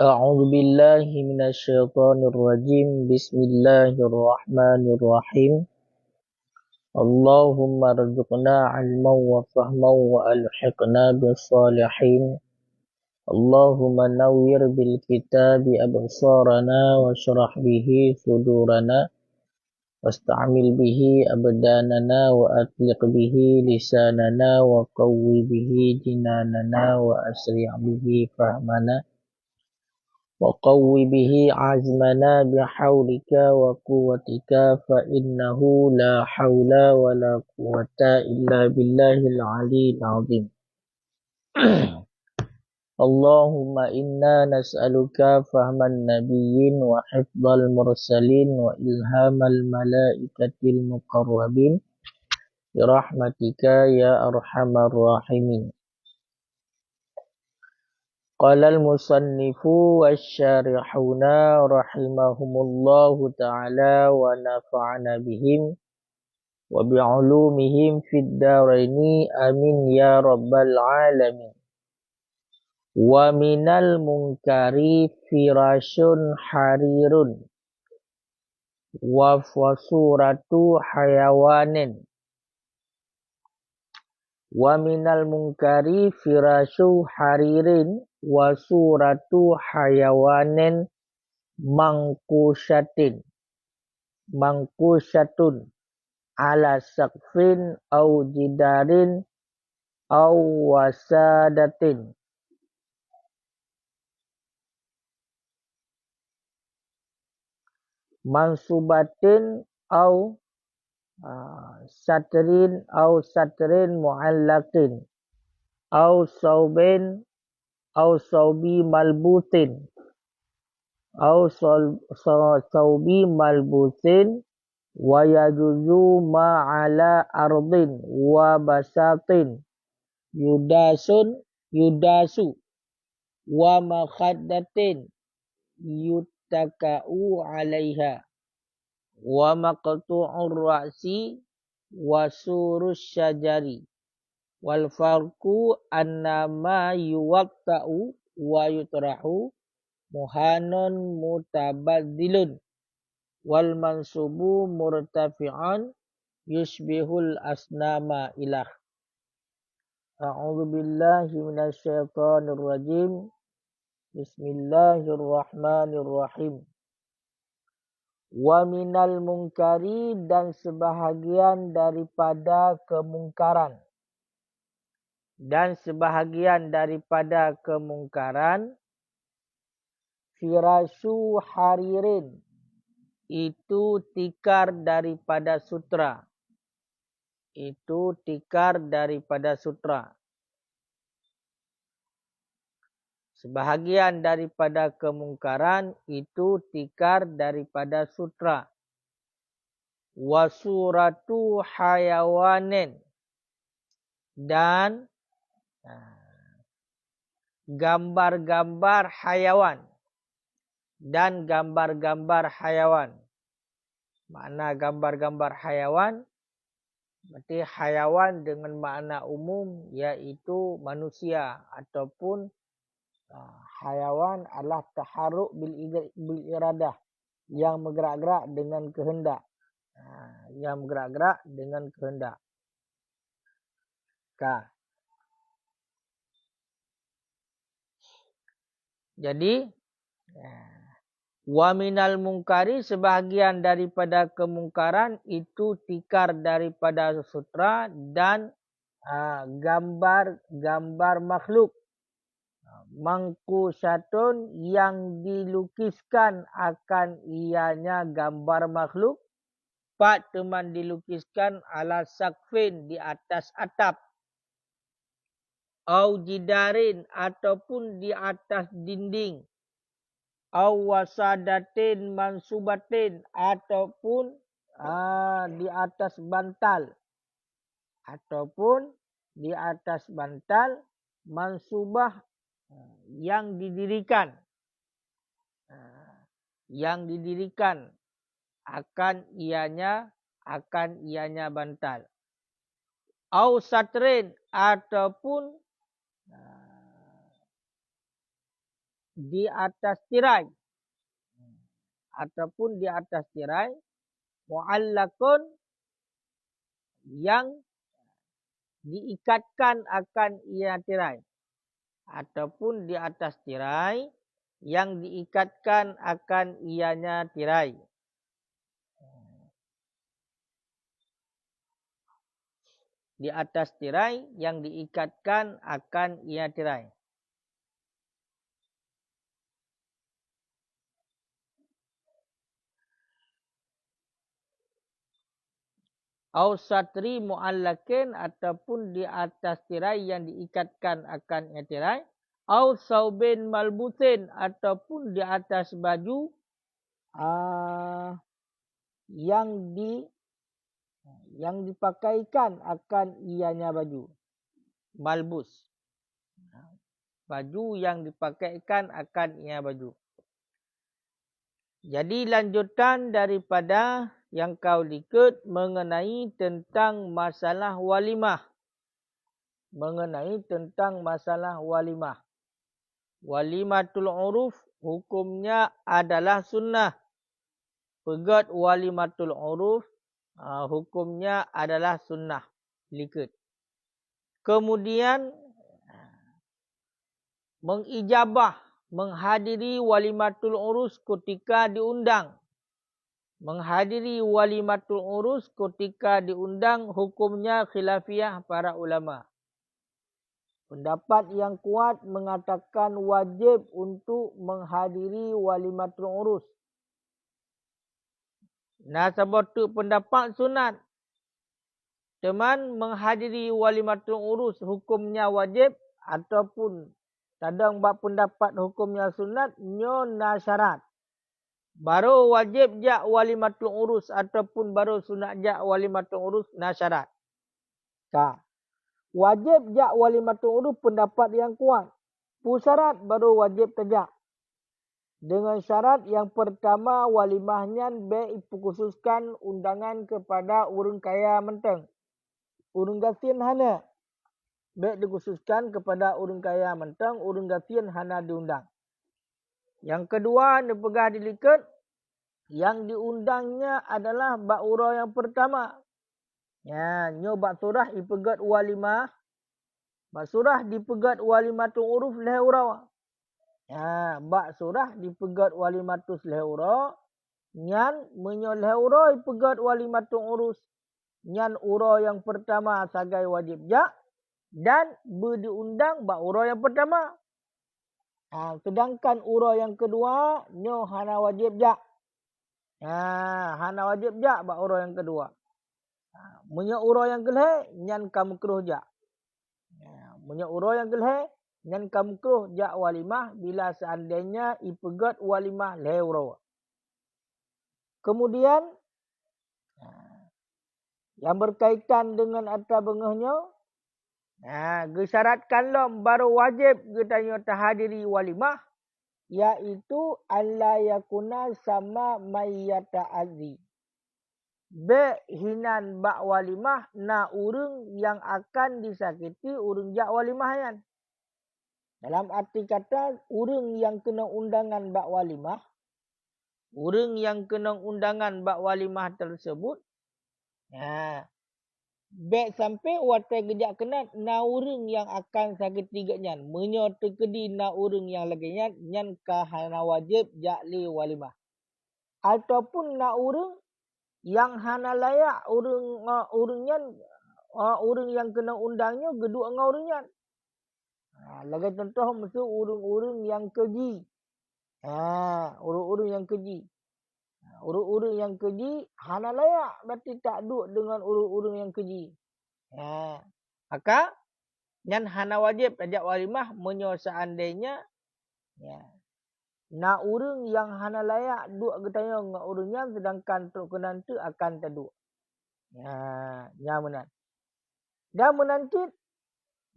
أعوذ بالله من الشيطان الرجيم بسم الله الرحمن الرحيم اللهم ارزقنا علما وفهما وألحقنا بالصالحين اللهم نوّر بالكتاب أبصارنا واشرح به صدورنا واستعمل به أبداننا وأطلق به لساننا وقوي به جناننا وأسرع به فهمنا وقو به عزمنا بحولك وقوتك فإنه لا حول ولا قوة إلا بالله العلي العظيم اللهم إنا نسألك فهم النبيين وحفظ المرسلين وإلهام الملائكة المقربين برحمتك يا أرحم الراحمين. قال المصنف والشارحون رحمهم الله تعالى ونفعنا بهم وبعلومهم في الدارين آمين يا رب العالمين. ومن المنكر فراش حرير وصورة حيوان. ومن المنكر فراش حرير وصورة حيوان mangkusatun ala saqfin au jidarin au wasadatin mansubatin au satrin muallaqin au saubi malbutin saubi malbutin wa yajuzu ma'ala ardin wa basatin yudasu wa makhaddatin yuttaka'u 'alaiha wa maqtu'ur ra'si wa surus syajari wal farqu annama yuwatta'u wa yutrahu muhanon mutabadzilun wal mansubu murtafi'an yushbihul asnama ilah. A'udzu billahi minasyaitonir rajim. Bismillahirrahmanirrahim. Wa minal munkari, dan sebahagian daripada kemungkaran. Dan sebahagian daripada kemungkaran firasyu haririn, itu tikar daripada sutra. Itu tikar daripada sutra. Sebahagian daripada kemungkaran itu tikar daripada sutra. Wasuratu hayawanin, dan gambar-gambar hayawan. Dan gambar-gambar hayawan. Makna gambar-gambar hayawan, berarti hayawan dengan makna umum iaitu manusia ataupun hayawan adalah taharuk bil iradah, yang bergerak-gerak dengan kehendak. Yang bergerak-gerak dengan kehendak. Jadi wa minal munkari, sebahagian daripada kemungkaran itu tikar daripada sutra dan gambar-gambar makhluk. Mangkusatun, yang dilukiskan akan ianya gambar makhluk. Pak teman dilukiskan ala sakfin, di atas atap. Au jidarin, ataupun di atas dinding. Au wasadatin mansubatin, ataupun di atas bantal. Ataupun di atas bantal mansubah, yang didirikan. Yang didirikan akan ianya bantal. Au satrin, ataupun di atas tirai ataupun di atas tirai, mu'allakun yang diikatkan akan ia tirai ataupun di atas tirai yang diikatkan akan ianya tirai. Di atas tirai yang diikatkan akan ia tirai. Au satri mu'allakin ataupun di atas tirai yang diikatkan akan ia tirai. Au saubin malbutin ataupun di atas baju yang dipakaikan akan ianya baju. Malbus. Baju yang dipakaikan akan ia baju. Jadi lanjutan daripada yang kau likut mengenai tentang masalah walimah. Mengenai tentang masalah walimah. Walimatul uruf hukumnya adalah sunnah. Pegat walimatul uruf hukumnya adalah sunnah. Likut. Kemudian mengijabah, menghadiri walimatul urus ketika diundang. Menghadiri walimatul urus ketika diundang hukumnya khilafiyah para ulama. Pendapat yang kuat mengatakan wajib untuk menghadiri walimatul urus. Nah, sebab tu pendapat sunat. Teman menghadiri walimatul urus hukumnya wajib ataupun kadang buat pendapat hukumnya sunat, nyo na syarat. Baru wajib jak walimatul urus ataupun baru sunat jak walimatul urus na syarat. Wajib jak walimatul urus pendapat yang kuat. Pusyarat baru wajib tajak. Dengan syarat yang pertama walimahnya khususkan undangan kepada urang kaya menteng. Urang gasin hana. Baik dikhususkan kepada urang kaya mentang, urang gafian hana diundang. Yang kedua, dipegah dilikat, yang diundangnya adalah bak urah yang pertama. Ya, nyo bak surah dipegat walimah. Bak surah dipegat walimatul uruf leh urah. Ya, bak surah dipegat walimatus leh urah. Nyan menyo leh urah dipegat walimatul urus. Nyan urah yang pertama sagai wajib jak. Dan berdiundang bak urah yang pertama. Sedangkan urah yang kedua, nyo hana wajib jak. Hana wajib jak bak urah yang kedua. Menyo urah yang kelih, nyan kamu keruh jak. Menyo urah yang kelih, nyan kamu keruh jak walimah bila seandainya ipegat walimah leh urah. Kemudian, yang berkaitan dengan atas bengahnya, gesyaratkan lom baru wajib getanya tahadiri walimah, iaitu alla yakuna sama mayyata azi. Be hinan bak walimah na urang yang akan disakiti urang jak walimah yan. Dalam arti kata urang yang kena undangan bak walimah, urang yang kena undangan bak walimah tersebut, baik sampai watai gejak kenat na urang yang akan sakit tiga nyan. Menyo terkedi na urang yang lagi nyan kahana wajib jak li walimah. Ataupun na urang yang hana layak urang nyan, urang yang kena undangnya geduk ngau urang nyan. Lagi contoh mesti urang-urang yang keji. Urang-urang yang keji. Urang-urang yang keji hana layak berarti tak duk dengan urang-urang yang keji. Maka nyan hana wajib ajak walimah menyo seandainya na urang yang hana layak duk getanya dengan urang nyan sedangkan tok kenan tu akan terduk. Nya menat. Dan menanti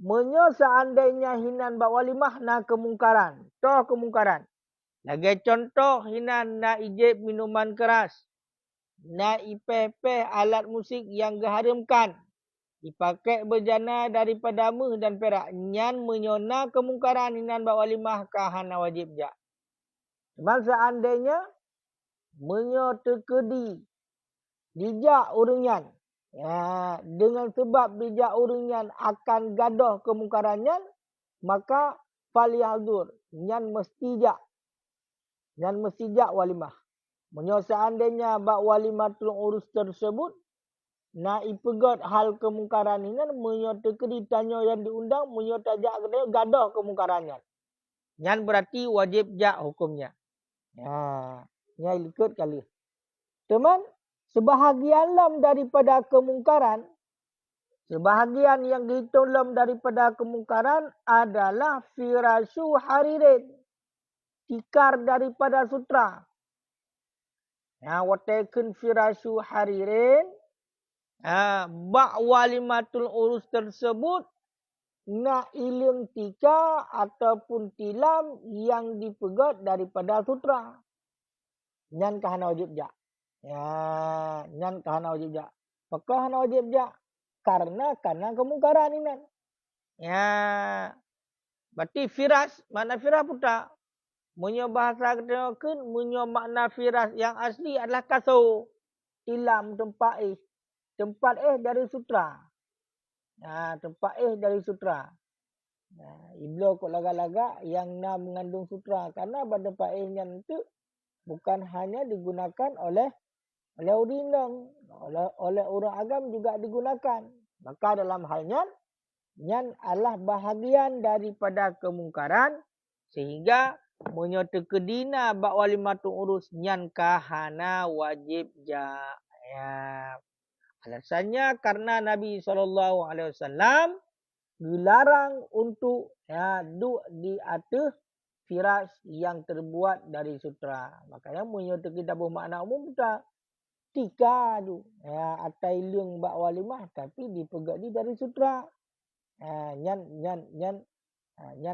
menyo seandainya hinan bak walimah na kemungkaran. Toh kemungkaran. Lagi contoh hinan na ijib minuman keras. Na ipeh-peh alat musik yang diharamkan. dipakai berjana daripada meh dan perak. Nyan menyona kemungkaran inan bak walimah kahana wajib jak. Cuma seandainya menyo terkedi dijak urunyan. Ya, dengan sebab dijak urunyan akan gadoh kemungkarannya, maka falihdur. Nyan mesti jak. Nyan mesti jak walimah. Menyo seandainya bak walimatul urus tersebut, nak ipegot hal kemungkaran ini, menyo terkedi tanya yang diundang, menyo tajak gadoh kemungkarannya. Nyan berarti wajib jak hukumnya. Ya, nyai ikut kali. Teman, sebahagian lam daripada kemungkaran, sebahagian yang dihitung lam daripada kemungkaran adalah firasyu haririn. Tikar daripada sutra. Wataikun firasyu haririn. Bak walimatul urus tersebut nak iling tika ataupun tilam yang dipegot daripada sutra. Nyan kahana wajib jak. Ya, nyan kahana wajib jak. Apakah kahana wajib jak? Karena kemungkaran ini. Ya, berarti firas, makna firas putar. Munyo bahasa ketenakan, munyo makna firas yang asli adalah kasur. Tilam tempat Tempat dari sutra. Tempat dari sutra. Iblo kok laga-laga yang nak mengandung sutra. Karena pada tempat yang itu bukan hanya digunakan oleh urinong. Oleh orang agam juga digunakan. Maka dalam halnya, nyan adalah bahagian daripada kemungkaran. Sehingga menyata kedina bak walimatul urus nyan kahana wajib jak. Ya. Alasannya karena Nabi SAW dilarang untuk duduk di atas firas yang terbuat dari sutra. Makanya menyata kita bermakna umum kita tika tu. Atai liung bak walimah tapi dipegadi dari sutra. Nyan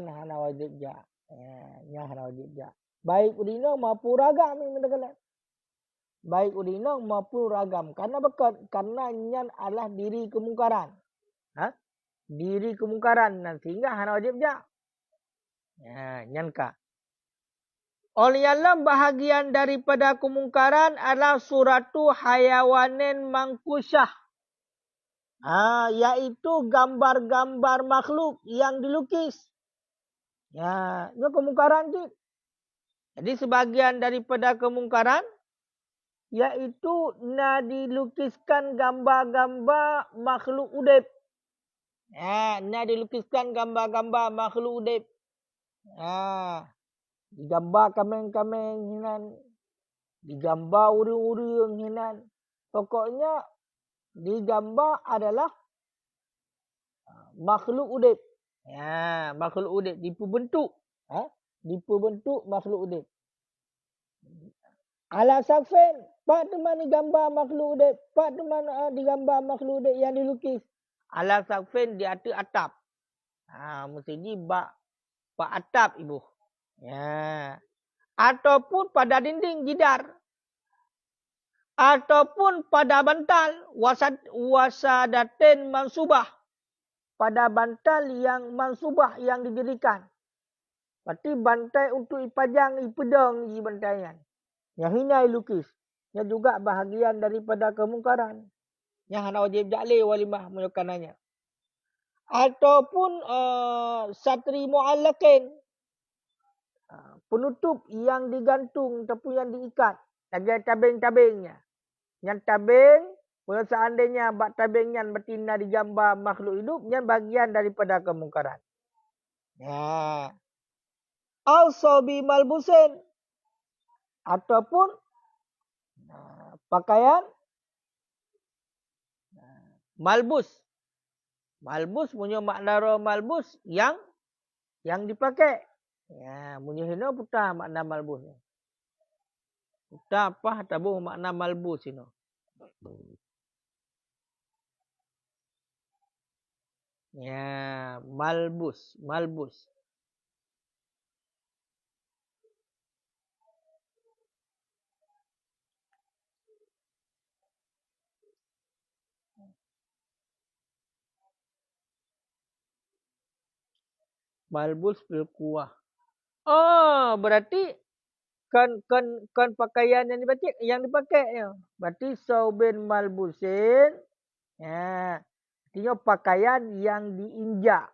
hana wajib jak. Nyan hana wajib jak. Baik udina maupun ragam ini mendekat. Baik udinong maupun ragam. Karena bekat. Karena nyan adalah diri kemungkaran. Diri kemungkaran. Sehingga hana wajib jak. Nyan ka. Oleh Allah bahagian daripada kemungkaran adalah suratu hayawanin mangkusyah. Yaitu gambar-gambar makhluk yang dilukis. Ini kemungkaran tu. Jadi sebahagian daripada kemungkaran yaitu nak dilukiskan gambar-gambar makhluk udip. Nak dilukiskan gambar-gambar makhluk udip. Digambar kameng-kameng hinan. Digambar urung-urung hinan. Pokoknya digambar adalah makhluk udip. Makhluk udip diperbentuk. Diperbentuk makhluk udip. Ala sakfen, pak teman digambar makhluk udip, pak teman digambar makhluk udip yang dilukis. Ala sakfen di atas atap. Mesti di pak atap ibu. Ataupun pada dinding jidar. Ataupun pada bantal wasadatin mansubah. Pada bantal yang mansubah yang didirikan. Berarti bantai untuk ipajang, ipedong di bantaian. Yang hinai lukis. Yang juga bahagian daripada kemungkaran. Yang hana wajib jakleh walimah menyukanannya. Ataupun satri mu'allakin. Penutup yang digantung ataupun yang diikat. Ada tabing-tabingnya. Yang tabing, kalau seandainya bak tabing yang bertina digambar makhluk hidup, yang bagian daripada kemungkaran. Al-sobi malbusin. Ataupun pakaian malbus. Malbus punya makna malbus yang dipakai. Punya hina putah makna malbus. Putah apa tabuh makna malbus ini. Malbus. Malbus bil kuah. Oh, berarti kan pakaian yang dipakai ya. Berarti saubin malbusin. Ya. Artinya pakaian yang diinjak.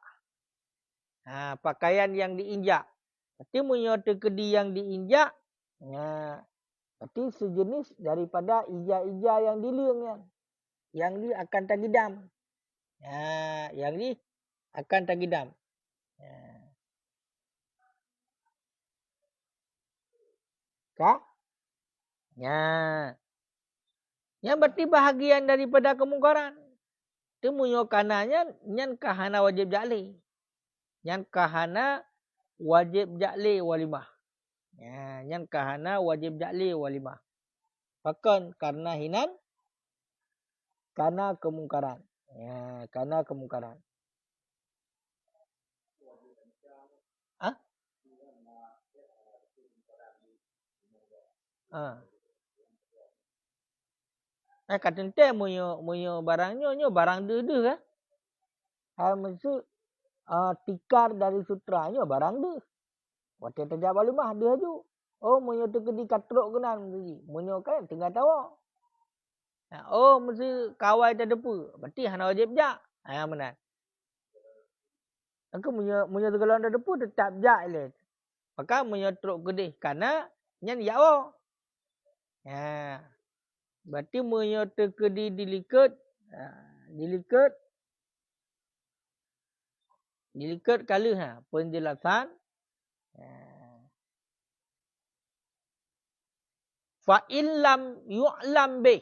Pakaian yang diinjak. Berarti munyo tekedi yang diinjak. Ya. Berarti sejenis daripada ija-ija yang dileung kan. Yang ni akan tagidam. Yang ni akan tagidam. Kak? Yang berarti bahagian daripada kemungkaran. Itu munyo kananya nyan kahana wajib ja'li. Nyan kahana wajib ja'li walimah. Nyan kahana wajib ja'li walimah. Bahkan karena hinan, karena kemungkaran. Karena kemungkaran. Katente munyo barangnya barang deh kan. Maksud tikar dari sutranya barang deh. Waktu terjak walimah dia tu. Oh, munyo tu kedi katrok kenan mesti. Munyo kan tinggal tahu. Oh, mesti kawai terdepu. Berarti hana wajib jak. Benar. Aku munyo kalau terdepu tetap jak le. Maka munyo truk kedih karena nyan yawo. Berarti munyo tu kedi dilikat kala penjelasan fa illam yu'lam bih,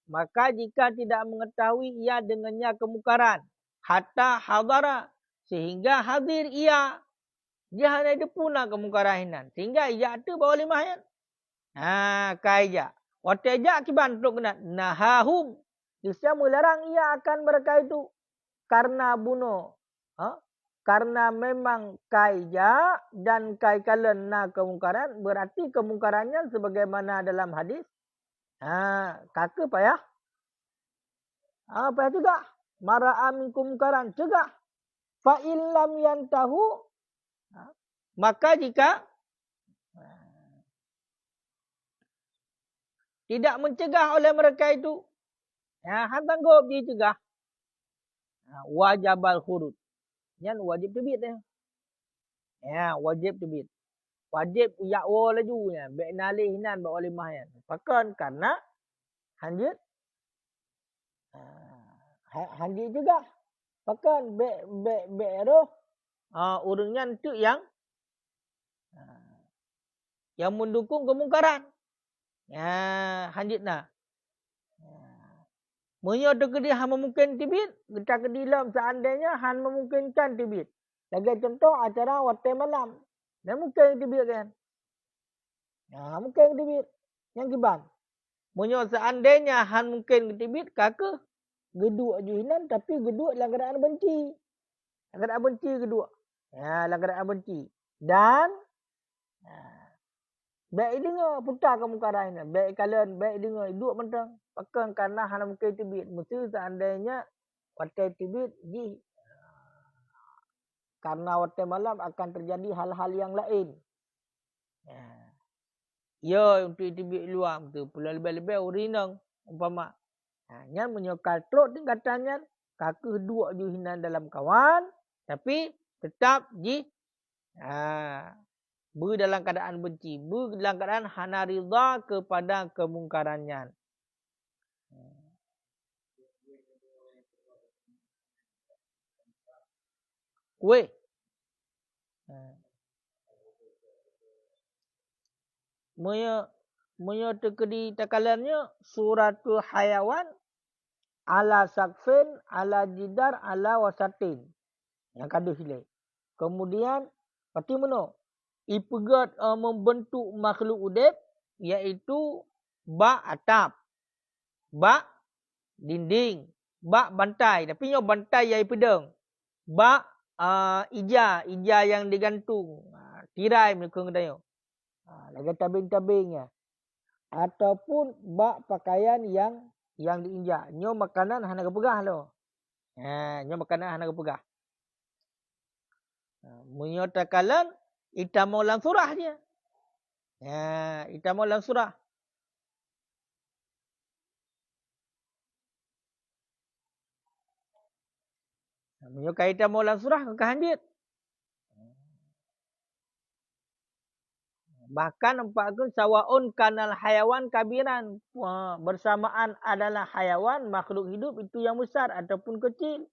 maka jika tidak mengetahui ia dengannya kemungkaran hatta hadara, sehingga hadir ia, dia hanya depuna kemungkaran hinan sehingga ia tu bawa limah yan. Kaija wataja kiban tok kena nahahum, dia melarang ia akan mereka itu karena bunuh. Karena memang kaija dan kai kalen na kemungkaran, berarti kemungkarannya sebagaimana dalam hadis. Kaka payah. Payah juga. Mara'a min kemungkaran juga. Fa illam yantahu, maka jika tidak mencegah oleh mereka itu, hantanggop dia cegah. Wajabal khurud. Yan wajib terbit dia. Wajib terbit. Wajib yakwa laju nya. Bek nalih hinan bak walimah yan. Pakan karena hanjit. Hanjit juga. Pakan bek roh. Urungnya tu yang mendukung kemungkaran. Hanjit na. Munyo tekedi han memungkin tibit, kita kedilam seandainya han memungkinkan tibit. Lagi contoh acara waktu malam. Dan mungkin tibit kan. Mungkin tibit. Yang kiban. Munyo seandainya han mungkin tibit, kakak geduk ajuhinan tapi geduk dalam keadaan benci. Dalam keadaan benci geduk. Dalam keadaan benci. Dan baik dengar putar kemungkaran ini. Baik kalian, baik dengar. Duduk mentang. Pakai karena hana mungkin tibit. Mesti seandainya waktu tibit, karena waktu malam akan terjadi hal-hal yang lain. Ya, untuk tibit luar. Pula lebih-lebih urinang. Umpama. Yang menyokal truk ni katanya, kakak dua juhinan dalam kawan. Tapi tetap dalam keadaan benci, dalam keadaan hana ridha kepada kemungkarannya. Weh. Munyo tekedi takalannya suratul hayawan ala sakfin ala jidar ala wasatin. Yang kada silai. Kemudian pati meno? Ipegat membentuk makhluk udip, iaitu bak atap, bak dinding, bak bantai. Tapi nyo bantai yang pedang. Bak ija yang digantung. Tirai mereka ngedayo. Lagi tabing-tabingnya. Ataupun bak pakaian yang diinjak. Nyo makanan hana kepegah lo. Nyo makanan hana kepegah. Menyatakan itamo dalam surah dia. Ya, itamo dalam surah. Menyatakan itamo dalam surah kehanjit. Bahkan empatkan sawaun kanal hayawan kabiran. Bersamaan adalah hayawan, makhluk hidup itu yang besar ataupun kecil.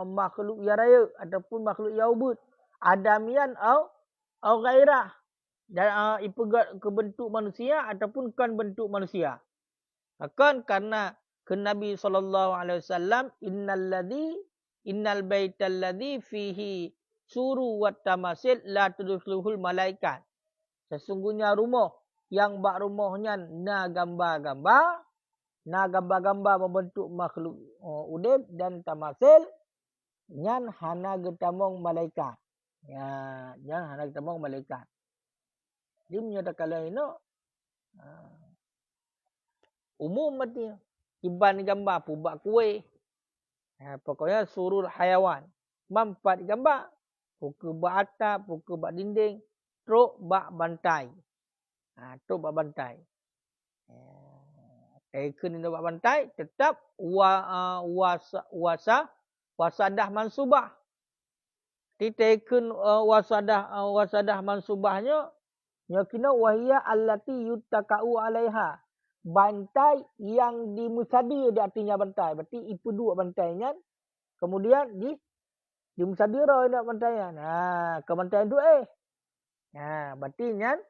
Makhluk yang raya ataupun makhluk yang ubud. Adamian atau gairah. Dan ke bentuk manusia ataupun kan bentuk manusia. Akan karena ke Nabi SAW, innal baital ladzi fihi suru wat tamasil la tudkhuluhul malaikat. Sesungguhnya rumah yang bak rumahnya na gambar-gambar membentuk makhluk udip dan tamasil nyan hana getamong malaikat. Ya, nyan hana getamong malaikat. Dia menyatakan ini umum mati. Iban gambar pubak kuih. Pokoknya surul hayawan. Mampat gambar. Puka bak atap, puka bak dinding. Truk bak bantai. Truk bak bantai. Taken ini bak bantai. Tetap wasadah mansubah. Taken wasadah mansubahnya. Yakina wahia allati yuttaka'u alaiha. Bantai yang dimusadir di artinya bantai. Berarti ipu dua bantainya. Kemudian dimusadira nak bantainya. Ke bantai dua berarti nyan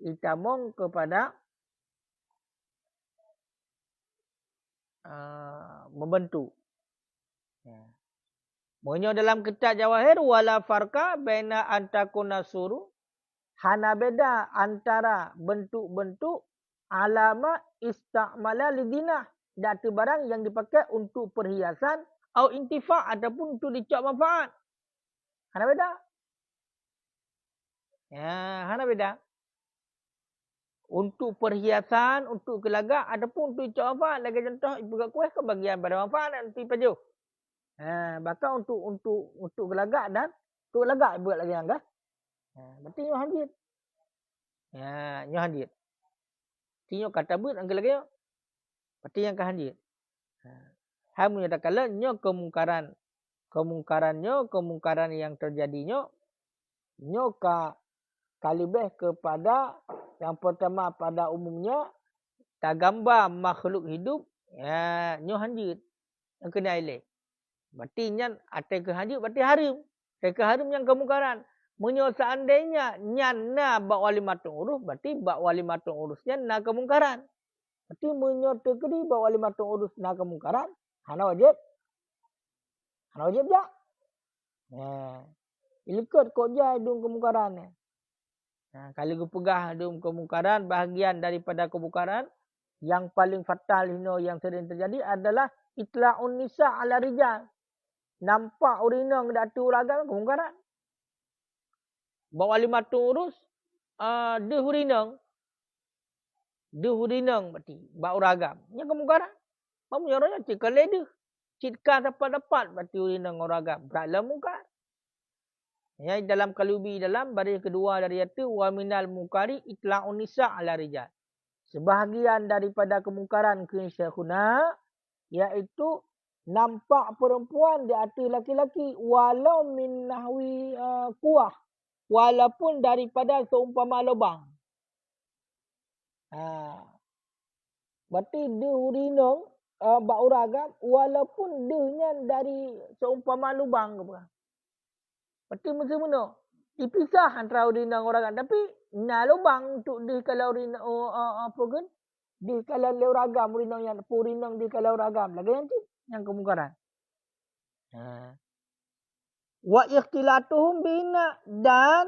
itamong kepada membentuk. Monyo dalam kitab Jawahir wala farqa baina antakuna suru. Hana beda antara bentuk-bentuk alama istamala lidinah. Datu barang yang dipakai untuk perhiasan atau intifa' ataupun untuk dicap manfaat. Hana beda. Hana beda. Untuk perhiasan, untuk gelagak ataupun untuk dicap manfaat. Lagi contoh, ibu kat kuih ke bagian pada manfaat nanti pajuh. Bahkan untuk gelagak dan untuk gelagak ibu kat lagi anggap. Berarti nyo hadir. Nyo hadir. Tinyo kata but angka lagi. Berarti yang kehadir. Hai menyatakan nyo kemungkaran. Kemungkaran yang terjadinya. Nyo kalibeh kepada yang pertama pada umumnya. Tak gambar makhluk hidup. Nyo hadir. Yang kena ilih. Berarti nyan atai kehadir berarti harim. Atai keharim yang kemungkaran. Menyo seandainya nyan na bak walimatun urus. Berarti bak walimatun urusnya na kemungkaran. Berarti menyo tekedi bak walimatun urus na kemungkaran. Hana wajib. Hana wajib jak. Ilekut kok jai dung kemungkaran. Kalau gue pegah dung kemungkaran. Bahagian daripada kemungkaran. Yang paling fatal yang sering terjadi adalah itla'un nisa' ala rijal. Nampak urinang datu ragam kemungkaran. Bawa lima urus de hurinang berarti bau ragam nya kemungkaran pamu yoranya cikal lede citka dapat berarti hurinang ragam dalam mungkar ya dalam kalubi dalam baris kedua dari itu wa minal mungkari itla'un nisa' ala rijal sebahagian daripada kemungkaran ke syekhuna iaitu nampak perempuan di atas laki-laki walau min nahwi kuah walaupun daripada seumpama lubang. Berarti dia urinong bak uragam walaupun dia dari seumpama lubang. Berarti macam mana? Dipisah antara urinong uragam. Tapi na lubang untuk dia kalau urinong apa kan? Dia kalau uragam urinong yang urinong dia kalau uragam. Lagi yang kemungkaran. Wa ikhtilatuhum bina dan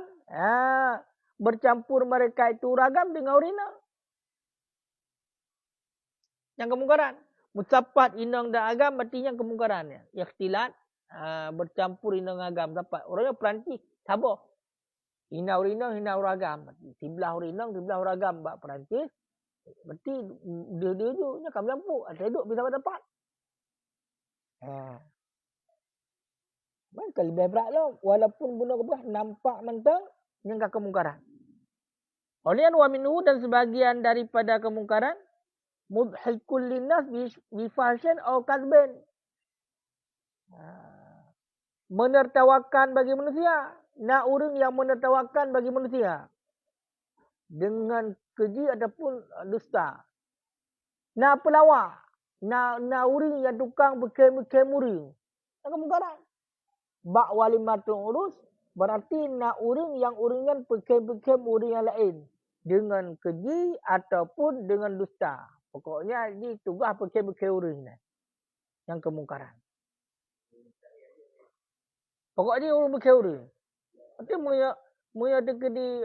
bercampur mereka itu ragam dengan urina. Yang kemungkaran. Mucapat inang dan agam berarti yang kemungkarannya. Ikhtilat bercampur inang agam. Dapat orangnya perancis. Sabar. Hina urina, hina uragam. Tiblah urinang, tiblah uragam. Bak perancis. Berarti dia tu nya kamu lampu. Ada duduk bisa dapat. Maka lebih berat lah. Walaupun benda kebah nampak mentang, yang kemungkaran. Oleh wa minhu dan sebagian daripada kemungkaran, mudhikul linnas bifashin atau kadben. Menertawakan bagi manusia. Nak orang yang menertawakan bagi manusia. Dengan keji ataupun dusta. Nak pelawak. Nak orang yang tukang berkem-kem orang. Yang kemungkaran. Bak walimatun urus. Berarti nak orang yang uringan berkem-kem orang yang lain. Dengan keji ataupun dengan dusta. Pokoknya ini tugas berkem-kem orang. Yang kemungkaran. Pokoknya orang berkem-kem. Nanti muya dekat di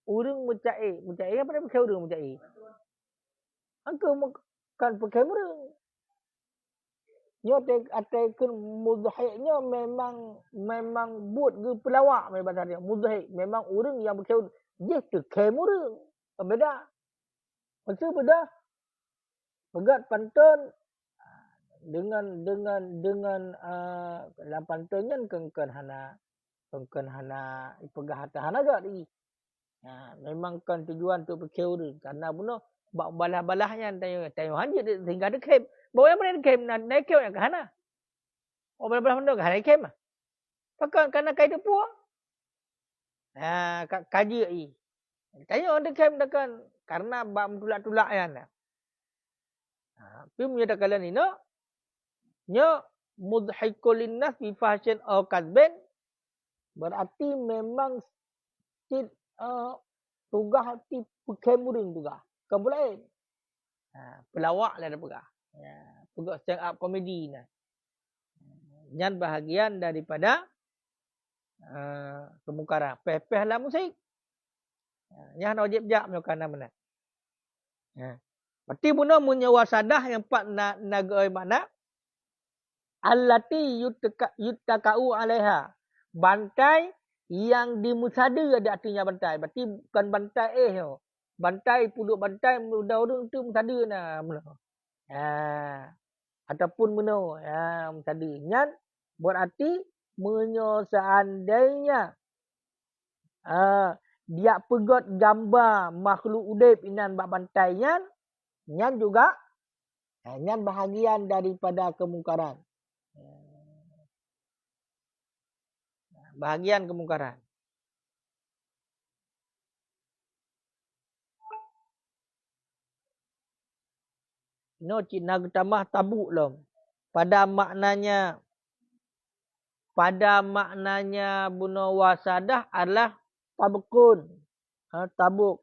urung mucai. Mucai apa dia pakai urung mucai? Angka kan pakai urung. Nyo atai kun mudhahiknya memang buat ke pelawak mai bahasa dia. Mudhahik memang urung yang pakai urung. Dia pakai urung. Beda. Maksud beda. Pegat pantun dengan dalam pantunnya kan hana ipegah hana gak di. Memang kan tujuan untuk berkeuri karena bunuh bak balah-balahnya tayo hanjit sehingga ada kem. Bawa yang mana kem naik kem yang kahana. Oh balah-balah benda kahana kem. Pakai karena kai depu. Kaji ai. Tayo ada kem dekan karena bak mentulak-tulak yan. Pi punya dakalan ini nya mudhikul linnas bi fashion aw kadben berarti memang tugas hati pekemuring juga. Kan boleh. Pelawak lah ada pegah. Pegah stand up komedi nah. Yang bahagian daripada kemungkaran. Pepeh lah musik. Yang nak wajib jak menyokana mana. Berarti buna munyawasadah yang pak nagai mana. Allati yuttaka'u alaiha. Bantai yang dimusada ada artinya bantai. Berarti bukan bantai bantai puluk bantai mudah orang tu musada nah. Ataupun meno musada. Nyan berarti seandainya dia pegot gambar makhluk udip inan bak bantai nyan juga nyan bahagian daripada kemungkaran. Bahagian kemungkaran. No cina tamah tabuk lom. Pada maknanya bunuh wasadah adalah tabukun. Tabuk.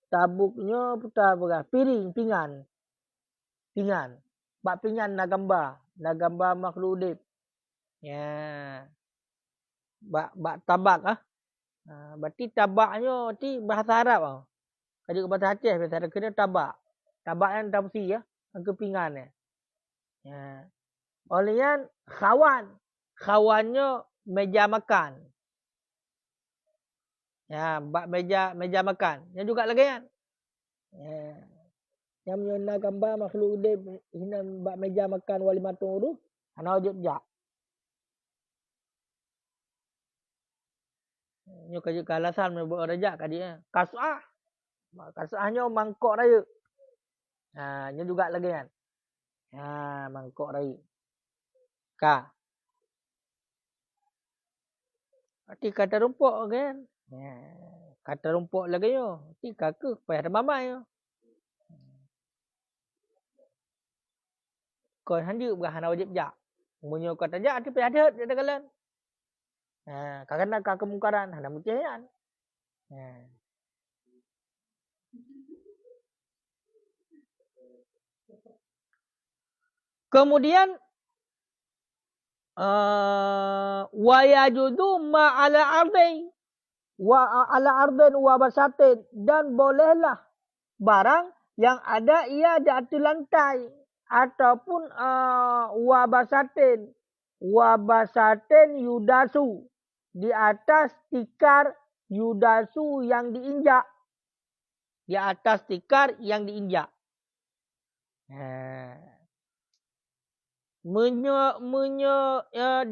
Tabuknya putar berah. Piring, pinggan. Bak pinggan nak gambar makhluk udip. Bak tabak berarti tabaknya ti bahasa Arab Kalau bahasa Aceh bahasa Arab kena tabak. Tabak yang tapsi ke pinggan Oleh yang kawannya meja makan. Bak meja makan. Yang juga lagi kan. Yang menyena gambar makhluk udip hina bak meja makan walimatun urus ana wajib jak. Nyo kaji kalasan me buat rajak kadi kasah. Kasahnya mangkok raya. Nyo juga lagi kan. Mangkok raya. Arti kata rumpuk kan. Kata rumpuk lagi yo. Ti ke payah mamai yo. Kau hanju berhana wajib jak. Munyo kata jak ti payah ada kalian. Karena kemungkaran hana mucian. Kemudian wa yajudu ma ala ardi wa ala ardin wa basatin dan bolehlah barang yang ada ia di atas lantai ataupun wabasatin yudasu di atas tikar yudasu yang diinjak. Di atas tikar yang diinjak.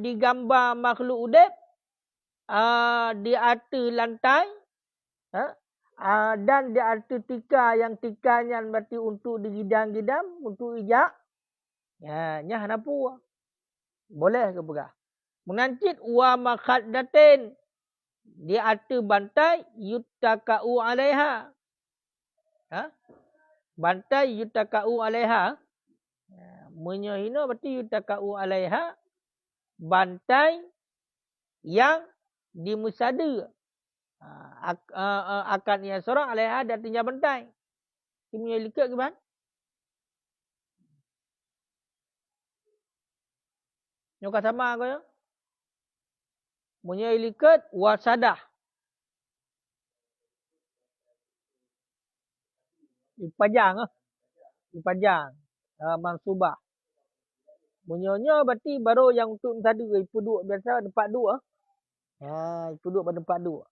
digambar makhluk udip di atas lantai, dan di atas tika yang tikanya berarti untuk digidam-gidam, untuk ijak. Nyah napu. Boleh ke pegah. Mengancit wa makhaddatin di atas bantai yutakau alaiha. Bantai yutakau alaiha. Menyohino berarti yutakau alaiha. Bantai yang dimusada. Akan yang sorang alaiha dan tinggal bantai. Ini likat ke bahan? Nyokah sama ke ya? Punya likat wasadah. Ipajang. Ipajang. Mansubah. Munyonya berarti baru yang untuk tadi ipu dua biasa tempat dua. Ipu dua pada tempat dua.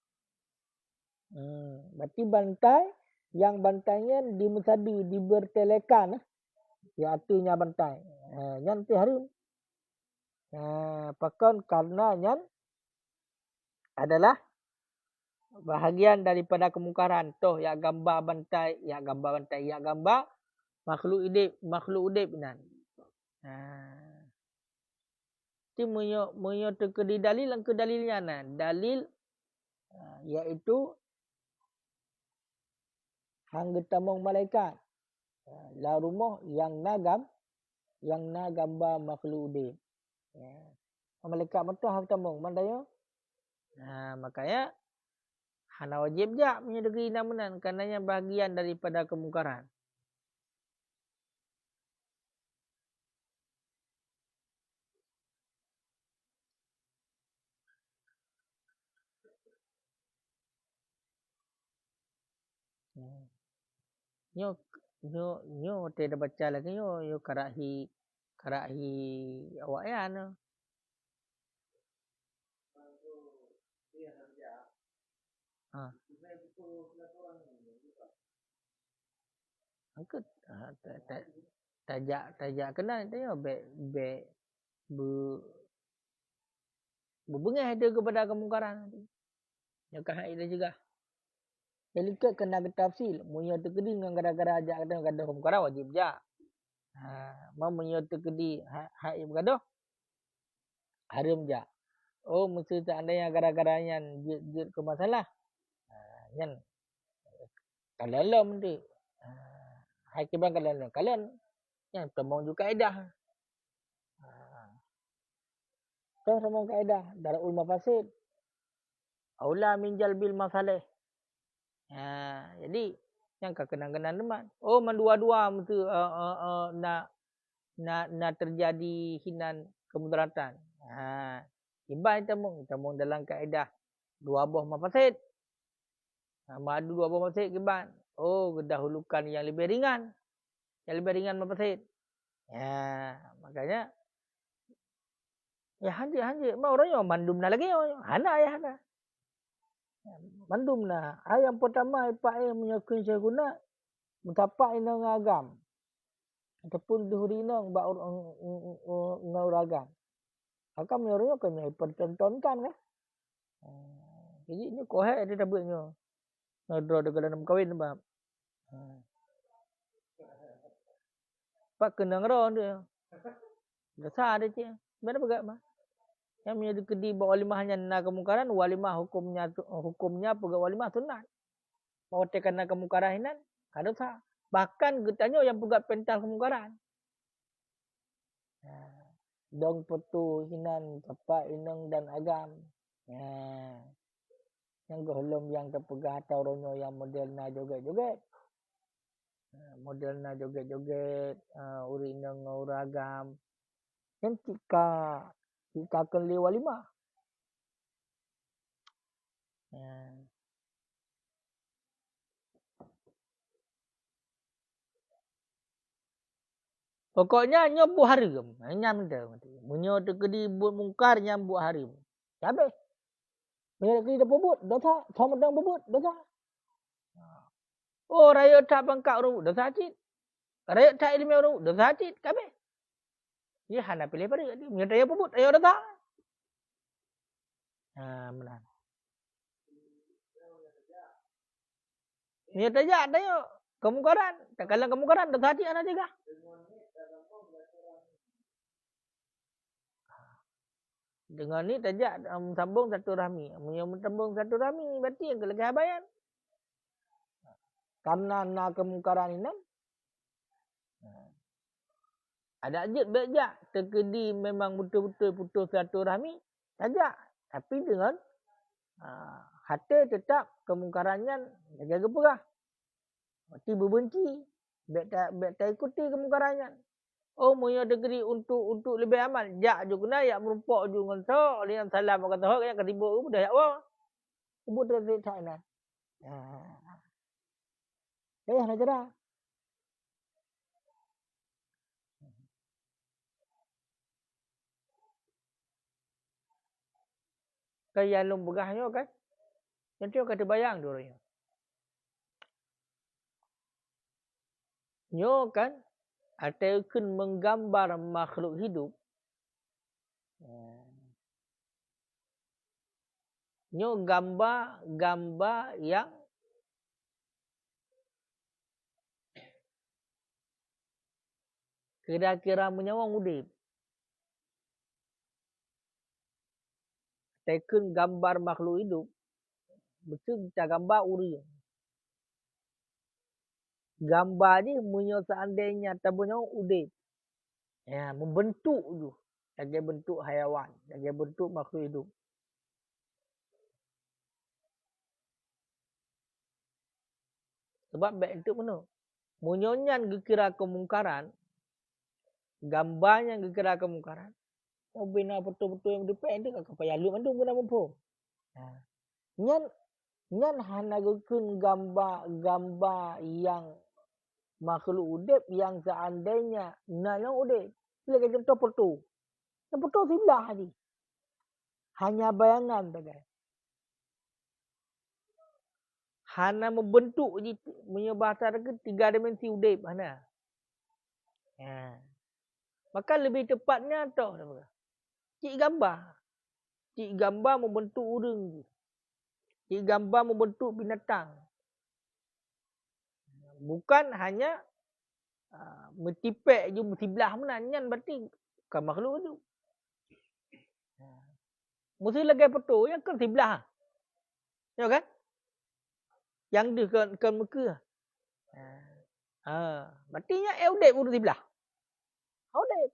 Berarti bantai yang bantainya dimusadu, dibertelekan. Ya artinya bantai. Yang nanti hari. Pakon karena yang adalah bahagian daripada kemungkaran. Toh ya gambar bantai, ya gambar makhluk udip nan. Ti munyo tekedi dalil ang kedalilnya nan. Dalil iaitu hang getamong malaikat. La rumah yang na gambar makhluk udip. Malaikat betul hang getamong mandaya. Makanya hana wajib jak menyedeki namunan karenanya bahagian daripada kemungkaran. Nyo tidak baca lagi yo karahi awak ya no. Angkat tajak kena tanya be berbengah dia kepada kemungkaran. Ya kahai dia juga. Jadi kena ketafsir. Munyo tekedi dengan gara-gara ajak kata kemungkaran wajib jak. Mau munyo tekedi hak yang bergaduh haram jak. Oh mesti tak ada yang gara-garanya jid ke masalah. Yan kalalam tu. Hakiban kalalam. Kalian yang temong juga kaedah. Temong kaedah darul mafasid. Aula min jalbil masalih. Jadi yang kekenang-kenang teman. Oh mendua-dua mesti nak terjadi hinan kemudaratan. Iban temong dalam kaedah dua buah mafasid. Madu dua buah mafasid kiban. Oh dahulukan yang lebih ringan. Yang lebih ringan mafasid. Makanya ya hanji mau orang mandum na lagi hana ya hana. Mandum na ayam pertama ipak menyokong saya guna mentapak inang agam ataupun dihuri inang ba nguragam. Akam orangnya kena pertontonkan kan. Jadi ini kohek dia tabutnya. Ngadro dekat dalam kawin bab. Pak kena ngero dia. Dosa dia cik. Mana pegak mah? Yang menjadi kedi bawa walimahnya na kemungkaran, walimah hukumnya pegak walimah sunat. Mau tekan na kemungkaran hinan, kada dosa. Bahkan getanya yang pegak pental kemungkaran. Dong petu hinan cepat inang dan agam. Yang golom yang terpegah atau ronyo yang model na joget-joget. Model na joget-joget, uri inang uragam. Yang tika keli walimah. Pokoknya nyobu harim. Nyam dah. Munyo tekedi buat mungkar nyam buat harim. Habis. Munyo tekedi bubut dosa. Sama dang bubut dosa. Oh raya tak bangkak orang dosa cit. Raya tak ilmi orang dosa cit. Habis. Dia hana pilih pada dia. Punya daya pebut, ayo datang. Benar. Niat aja ada yo kemungkaran. Kalau kemungkaran dah hati anak juga. Dengan ni tajak sambung satu rahmi. Menyambung satu rahmi berarti yang kelagi habayan. Karena na kemungkaran ini ada ajak bejak terkedi memang betul-betul putus satu rahmi tajak. Tapi dengan hati tetap kemungkarannya jaga perah. Berarti berbenci. Bek tak ikuti kemungkarannya. Oh, punya degree untuk lebih amal. Jak je kena, yak merumpak je dengan so. Lian salam, kata hok, yang ketiba tu, dah yak wah. Kubut dia tak nak. Nak cerah. Kaya lum begahnya kan. Nanti kata bayang tu orangnya. Nyo kan, ataupun menggambar makhluk hidup. Nyo gambar yang kira-kira menyawang udip. Ataupun gambar makhluk hidup. Betul kita gambar uri. Gambar ni punya seandainya tabunya udip. Ya, membentuk tu. Lagi bentuk haiwan, lagi bentuk makhluk hidup. Sebab baik itu mana? Munyonyan kira kemungkaran, gambarnya kira kemungkaran. Oh bina betul-betul yang depan tu kakak payah lu mandu guna mampu. Nyan hana gukun gambar yang makhluk udip yang seandainya nak udip. Sila kata contoh foto. Yang foto sebelah tadi. Hanya bayangan tak guys. Hana membentuk je punya bahasa ke 3 dimensi udip hana. Maka lebih tepatnya tahu apa? Cik gambar membentuk urang. Cik gambar membentuk binatang. Bukan hanya metipek je sebelah mana nyan berarti bukan makhluk tu. Mesti lagi foto yang kan sebelah. Ya kan? Yang dia kan muka. Berarti nya udip pun sebelah. Udip.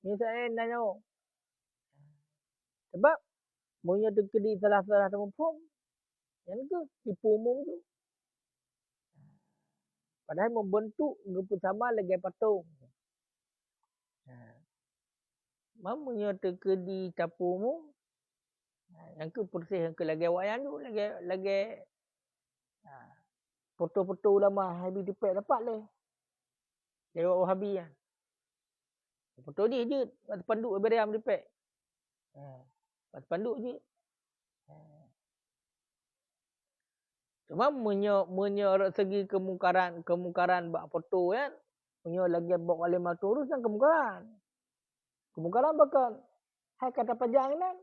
Ni saya nanya. Sebab punya terkedi salah-salah tempat. Yang tu tipu umum tu. Padahal membentuk sama lagi patung. Mamanya terkedi capu umum. Yang tu persih yang ke lagi wayan tu lagi foto-foto ulama habis dipek dapat le. Dia Wahabi kan. Foto dia je atas panduk beriam dipek. Atas panduk je. Cuma menyo segi kemungkaran bak foto kan. Menyo lagi bak alim turus dan kemungkaran. Kemungkaran bakal hai kata pajang kan.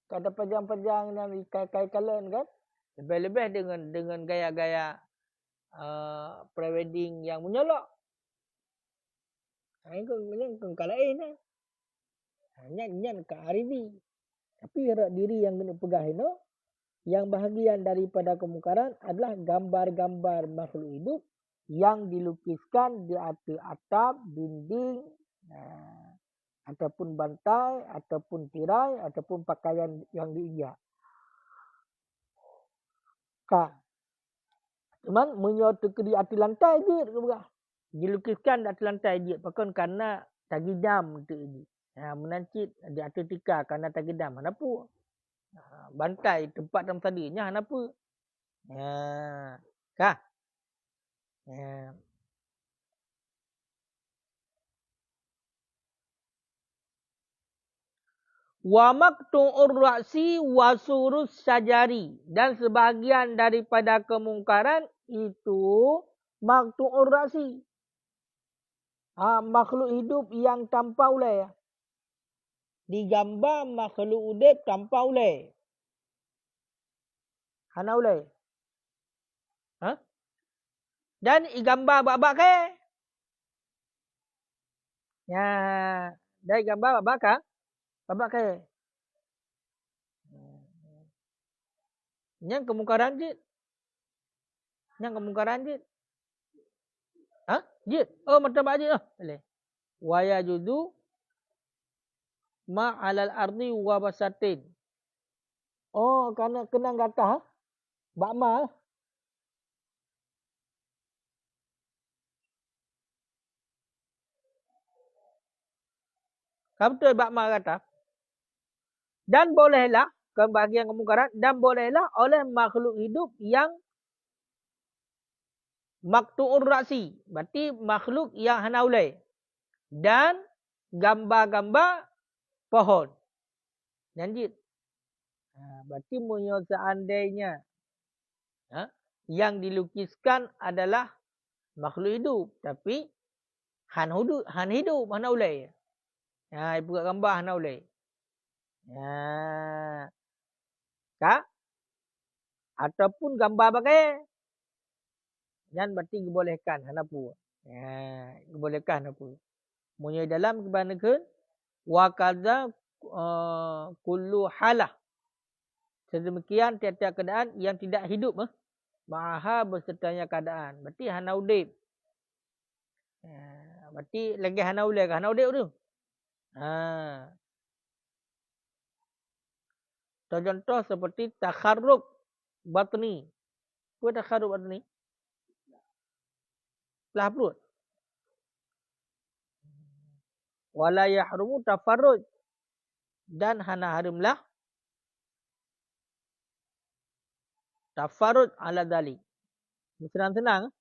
Kata pajang-pajang dan kai kalen kan. Lebih-lebih dengan gaya-gaya prewedding yang menyolok. Ini kengkalain kan. Nyan ke Arifi. Tapi rak diri yang kena pegah ini, yang bahagian daripada kemungkaran adalah gambar-gambar makhluk hidup yang dilukiskan di atas atap, dinding, ataupun bantai, ataupun tirai, ataupun pakaian yang diinjak. Cuman menyatu ke di atas lantai je. Dilukiskan di atas lantai je. Bahkan karena tagidam tu je. Menancit di atas tikar karena tagidam. Kenapa? Bantai tempat dalam tadinya kenapa? Kah? Wa maqtu'ur ra'si wa surus syajari. Dan sebahagian daripada kemungkaran itu maqtu'ur ra'si. makhluk hidup yang tanpa ulai. Digambar makhluk udip tanpa ulai. Hana ulai. Ha? Dan igambar babak ke? Ya, dari gambar babak ke? Babak ke? Yang kemungkaran jid. Yang kemungkaran jid. Ha? Jid. Oh, martabat jid. Oh, boleh. Wa yajudu ma alal ardi wa basatin. Oh, kerana kena gatah. Bakma. Kamu betul bakma kata. Dan bolehlah, kebahagiaan kemungkaran, dan bolehlah oleh makhluk hidup yang maktu'ur ra'si. Berarti makhluk yang hanaulai. Dan gambar-gambar pohon. Janjit. Berarti punya seandainya yang dilukiskan adalah makhluk hidup. Tapi han hidup hanaulai. Ibu kat gambar hanaulai. Kak? Ataupun gambar pakai. Yang berarti dibolehkan hanapu. Dibolehkan hanapu. Punya dalam kebanyakan wa kadza kullu halah. Sedemikian tiap-tiap keadaan yang tidak hidup ma'aha bersertanya keadaan. Berarti hana udip. Berarti lagi hana ulai ke hana udip tu. Contoh seperti takharrub batni. Apa takharrub batni? Belah perut. Wala yahrumu tafarruj. Dan hana harimlah tafarruj ala dalik. Senang-senang.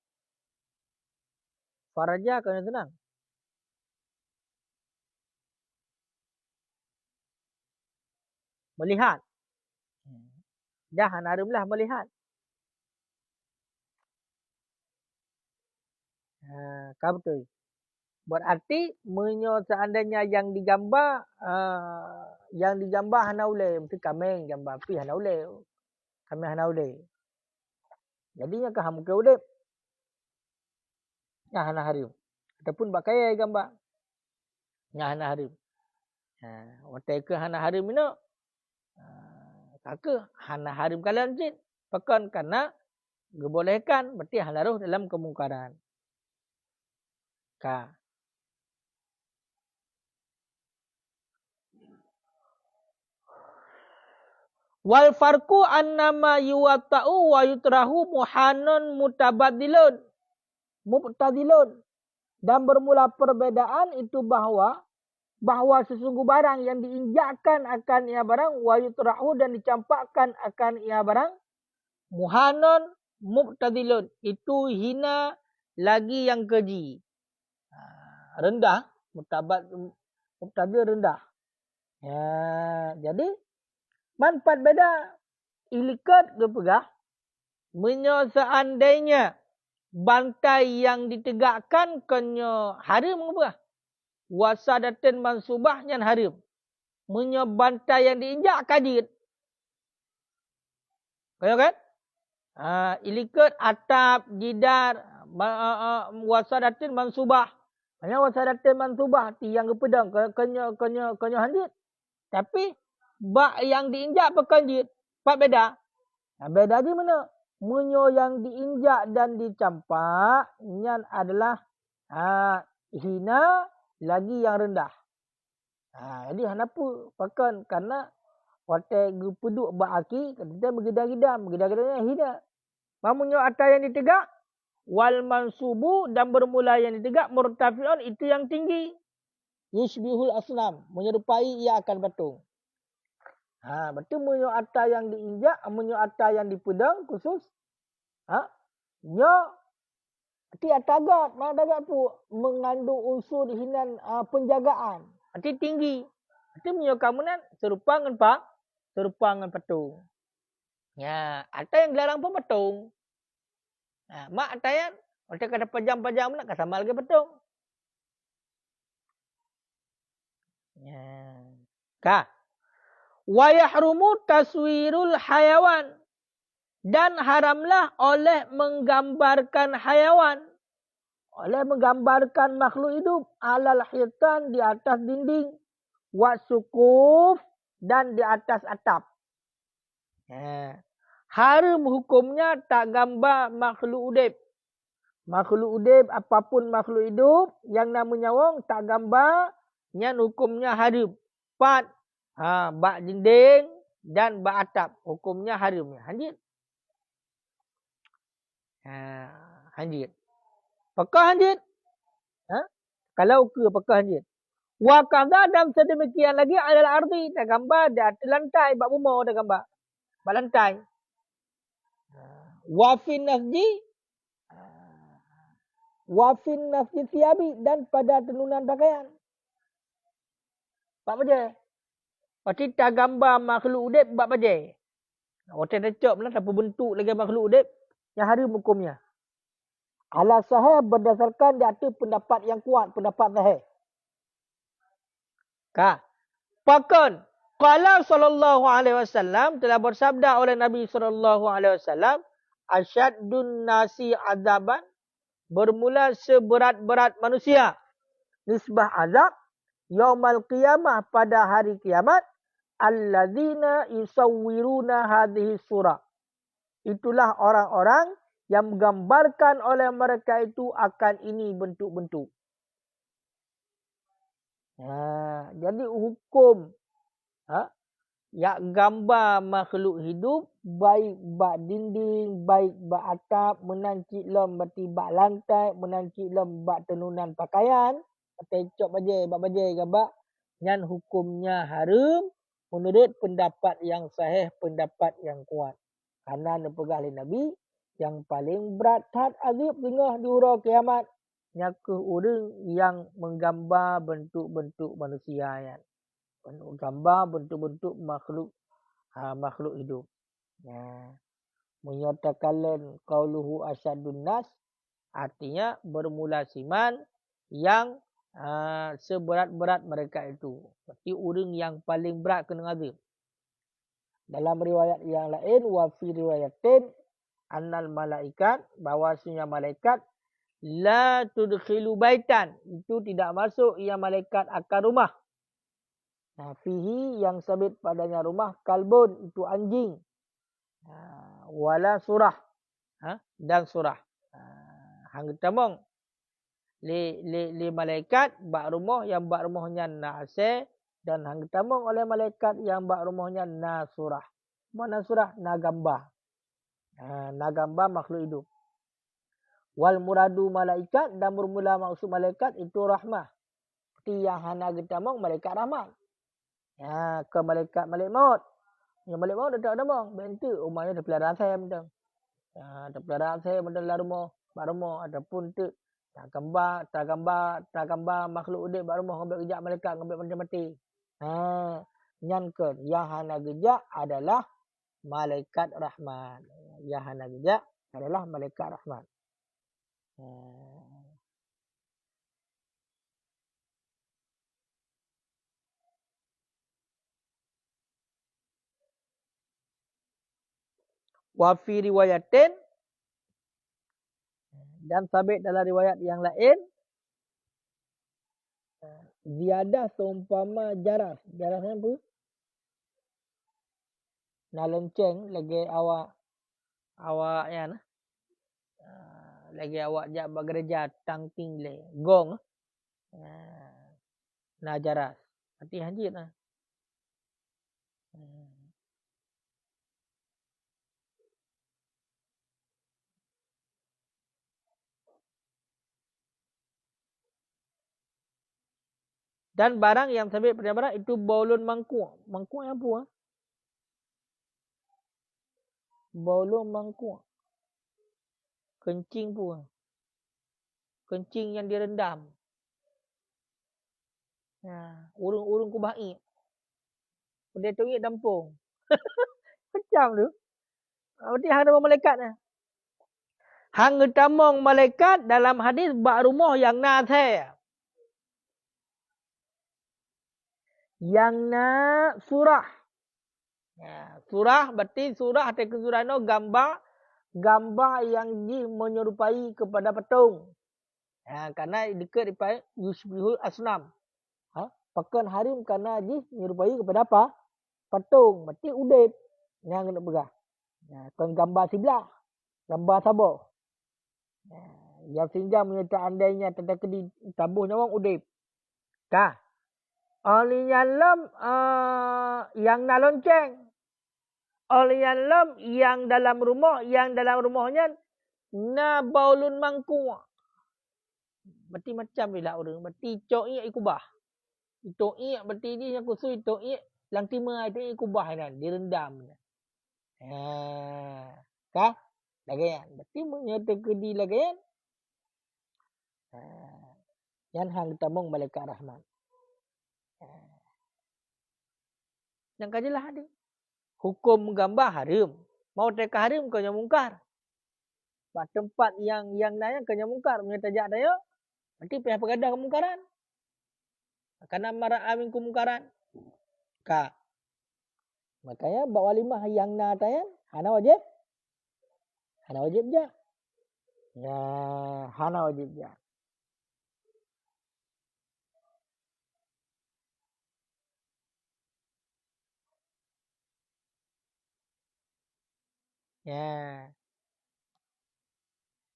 Faraja kena senang. Melihat. Dah hana harimlah melihat. Kau betul. Berarti seandainya yang digambar hana ulai, mesti kameng gambar api hana ulai. Kameng hana ulai. Jadinya ke ham ke udip. Nya hana harim. Ataupun pakai gambar. Nya hana harim. Watai ke hana harim ini kaka hana harim kalian jin. Pekan karena dibolehkan berarti halaruh dalam kemungkaran. Ka. Wal farqu annama yuwatta'u wa yutrahu muhanun mutabadilun. Mubtadilun. Dan bermula perbedaan itu bahawa sesungguh barang yang diinjakkan akan ia barang wa yutrahu dan dicampakkan akan ia barang muhanun mubtadilun. Itu hina lagi yang keji. Rendah. Mubtadil rendah. Jadi manfaat beda. Ilikat ke pegah. Seandainya bantai yang ditegakkan kena harim ke pegah. Wasadatin mansubah yang harim. Bantai yang diinjak kadit. Kaya kan? Ilikat atap, jidar, wasadatin mansubah. Hanya wasadatin mansubah. Tiang ke pedang. Kena handit. Tapi bak yang diinjak pekanjit. Pak beda. Beda di mana? Yang diinjak dan dicampak. Yang adalah hina lagi yang rendah. Jadi hanapu pakan. Karena watai peduk bak aki. Kita bergedam-gedam. Bergedam-gedamnya hina. Mamunyo atas yang ditegak. Wal mansubu dan bermula yang ditegak. Murtafi'un itu yang tinggi. Yushbihul asnam. Menyerupai ia akan patung. Betul munyo atas yang diinjak, munyo atas yang dipedang khusus. Nya ti atagat, mana dagat tu mengandung unsur hinan penjagaan. Arti tinggi. Arti munyo kamunan serupa dengan patung. Atas yang dilarang pun patung. Mak atas yang ada pejam-pejam nak sama lagi patung. Ka. Wa yahrumu taswirul hayawan. Dan haramlah oleh menggambarkan hayawan. Oleh menggambarkan makhluk hidup. Alal hitan di atas dinding. Wa sukuf dan di atas atap. Haram hukumnya tak gambar makhluk udip. Makhluk udip, apapun makhluk hidup yang namanya wong tak gambar, yang hukumnya haram. Pat, bak dinding dan bak atap. Hukumnya haram. Hanjit. Hanjit. Apakah hanjit? Kalau ke apakah hanjit? Wa kadha dan sedemikian lagi adalah arti. Tak gambar di atas lantai. Bak rumah dah gambar. Bak lantai. Wa fin nafji. Wa fin nafji thiyabi. Dan pada tenunan pakaian. Bak bajai. Berarti tak gambar makhluk udip bak bajai. Hotel recop lah. Tanpa bentuk lagi makhluk udip. Yang haram hukumnya. Ala sahih berdasarkan di atas pendapat yang kuat. Pendapat sahih. Pakon. Qala sallallahu alaihi wasallam. Telah bersabda oleh Nabi sallallahu alaihi wasallam. Asyaddun nasi azaban. Bermula seberat-berat manusia. Nisbah azab. Yaumal qiyamah pada hari kiamat. Alladzina yusawwiruna hadhihi surah. Itulah orang-orang yang menggambarkan oleh mereka itu akan ini bentuk-bentuk. Jadi hukum yang gambar makhluk hidup, baik bak dinding, baik bak atap, menancik lem berarti bak lantai, menancik lem bak tenunan pakaian, tecok bajai, bak bajai gambar, yang hukumnya haram menurut pendapat yang sahih, pendapat yang kuat. Karena nepegah oleh Nabi, yang paling berat had azab tengah di hurau kiamat. Nyakuh orang yang menggambar bentuk-bentuk manusia. Kan? Gambar bentuk-bentuk makhluk makhluk hidup. Menyatakan qauluhu asyadun nas. Artinya bermula siman yang seberat-berat mereka itu. Berarti orang yang paling berat kena azab. Dalam riwayat yang lain, wa fi riwayatin annal malaikat, bahawasanya malaikat la tudkhilu baitan, itu tidak masuk ia malaikat akan rumah. Fihi yang sabit padanya rumah, kalbun itu anjing. Wala surah dan surah. Hang tamong li malaikat bak rumah yang bak rumahnya na'ase, dan hang tamong oleh malaikat yang bak rumahnya nasurah. Mana surah? Nagamba. Nagamba makhluk hidup. Wal muradu malaikat, dan bermula maksud malaikat itu rahmah. Seperti yang hana getamong malaikat rahmat. Ke malaikat malik maut. Yang malik maut dah tak ada bentuk rumahnya dah pelaran saya bentang. Dah pelaran saya bentang dalam rumah, bak rumah ataupun tu tak gambar makhluk udip bak rumah ngambil gejak malaikat ngambil mati. Nyankan yang hana gejak adalah malaikat rahmat. Yang hana gejak adalah malaikat rahmat. Wa fi riwayatin, dan sabit dalam riwayat yang lain, ziyadah seumpama jaras. Jaras ni apa? Nak lenceng lagi awak yang lagi awak jak bergereja tang ting le gong. Nah jaras. Hati hanjit lah. Dan barang yang sabit pada barang itu baulun mangkuk. Mangkuk yang apa? Baulun mangkuk. Kencing pun. Kencing yang direndam. Urung-urung kubaik. Dia tunjuk dampung. Macam tu. Berarti hang ada malaikat ni. Hang utamong malaikat dalam hadis bak rumah yang nasai. Yang nak surah. Ya, surah berarti surah atau surah no gambar yang menyerupai kepada patung. Ya, karena dekat daripada yusbihul asnam. Ha? Pakan harim karena menyerupai kepada apa? Patung. Berarti udip. Yang kena begah. Ya, kan gambar sebelah. Gambar sabar. Ya, yang sehingga menyerta andainya tetapi ditabuhnya orang udip. Kah? Oleh yang yang nak lonceng. Oleh yang dalam rumahnya na baulun mangku. Berarti macam bila orang. Berarti cok iya ikubah. Cok iya berarti dia yang khusus cok iya. Lang timah itu ikubah kan. Direndam. Kah? Lagayan. Berarti menyerta kedi lagayan. Yang hang tamong malaikat rahmat. Yang kajilah hadir. Hukum menggambar haram. Mau teka haram kau yang mungkar. Pada tempat yang lain kau yang mungkar. Menyetajak daya. Nanti pihak pegadah kemungkaran. Karena marah amin kemungkaran. Kak. Makanya bawa walimah yang natayan. Hana wajib. Hana wajib je. Ya. Hana wajib je. Ya.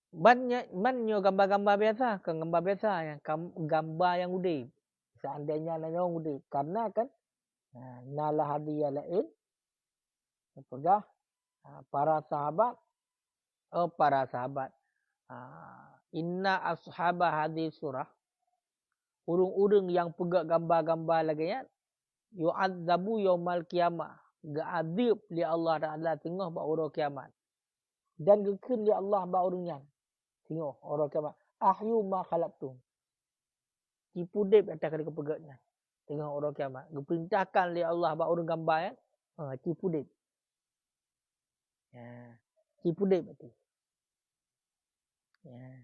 Banyak gambar-gambar biasa. Kan gambar biasa. Gambar yang udip. Seandainya nanya orang udip. Karena kan. Nalah hadiah lain. Pegang. Para sahabat. Para sahabat. Inna ashabah hadis surah. Urung-urung yang pegang gambar-gambar lagi ya. Yu'adzabu yaumal qiyamah. Ga'adib li Allah Ta'ala tengah ba orang kiamat. Dan gekin li Allah ba orangnya. Tengah orang kiamat. Ahyu ma khalaqtum. Tipu dip atas kali kepegaknya. Tengah orang kiamat. Geperintahkan li Allah ba orang gambar ya. Tipu dip. Ya. Tipu dip berarti. Ya.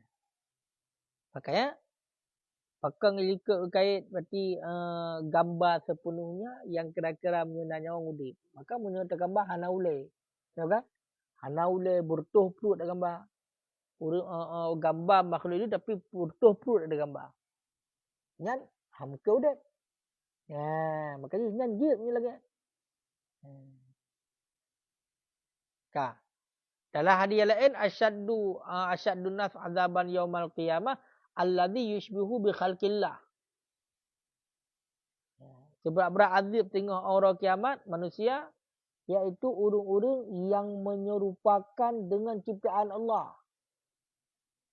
Makanya pakang jika kait berarti gambar sepenuhnya yang kira-kira menyenangnya orang udip. Maka menyerta gambar hana ule. Ya kan? Hana ule bertuh perut ada gambar. Gambar makhluk itu tapi bertuh perut ada gambar. Nyan hamka udip. Ya, makanya nyan jip ni lagi. Ka. Dalam hadis lain asyaddu nas azaban yaumal qiyamah alladhi yushbihu bi khalqillah. Seberat-berat azab tengah orang kiamat manusia iaitu urung-urung yang menyerupakan dengan ciptaan Allah.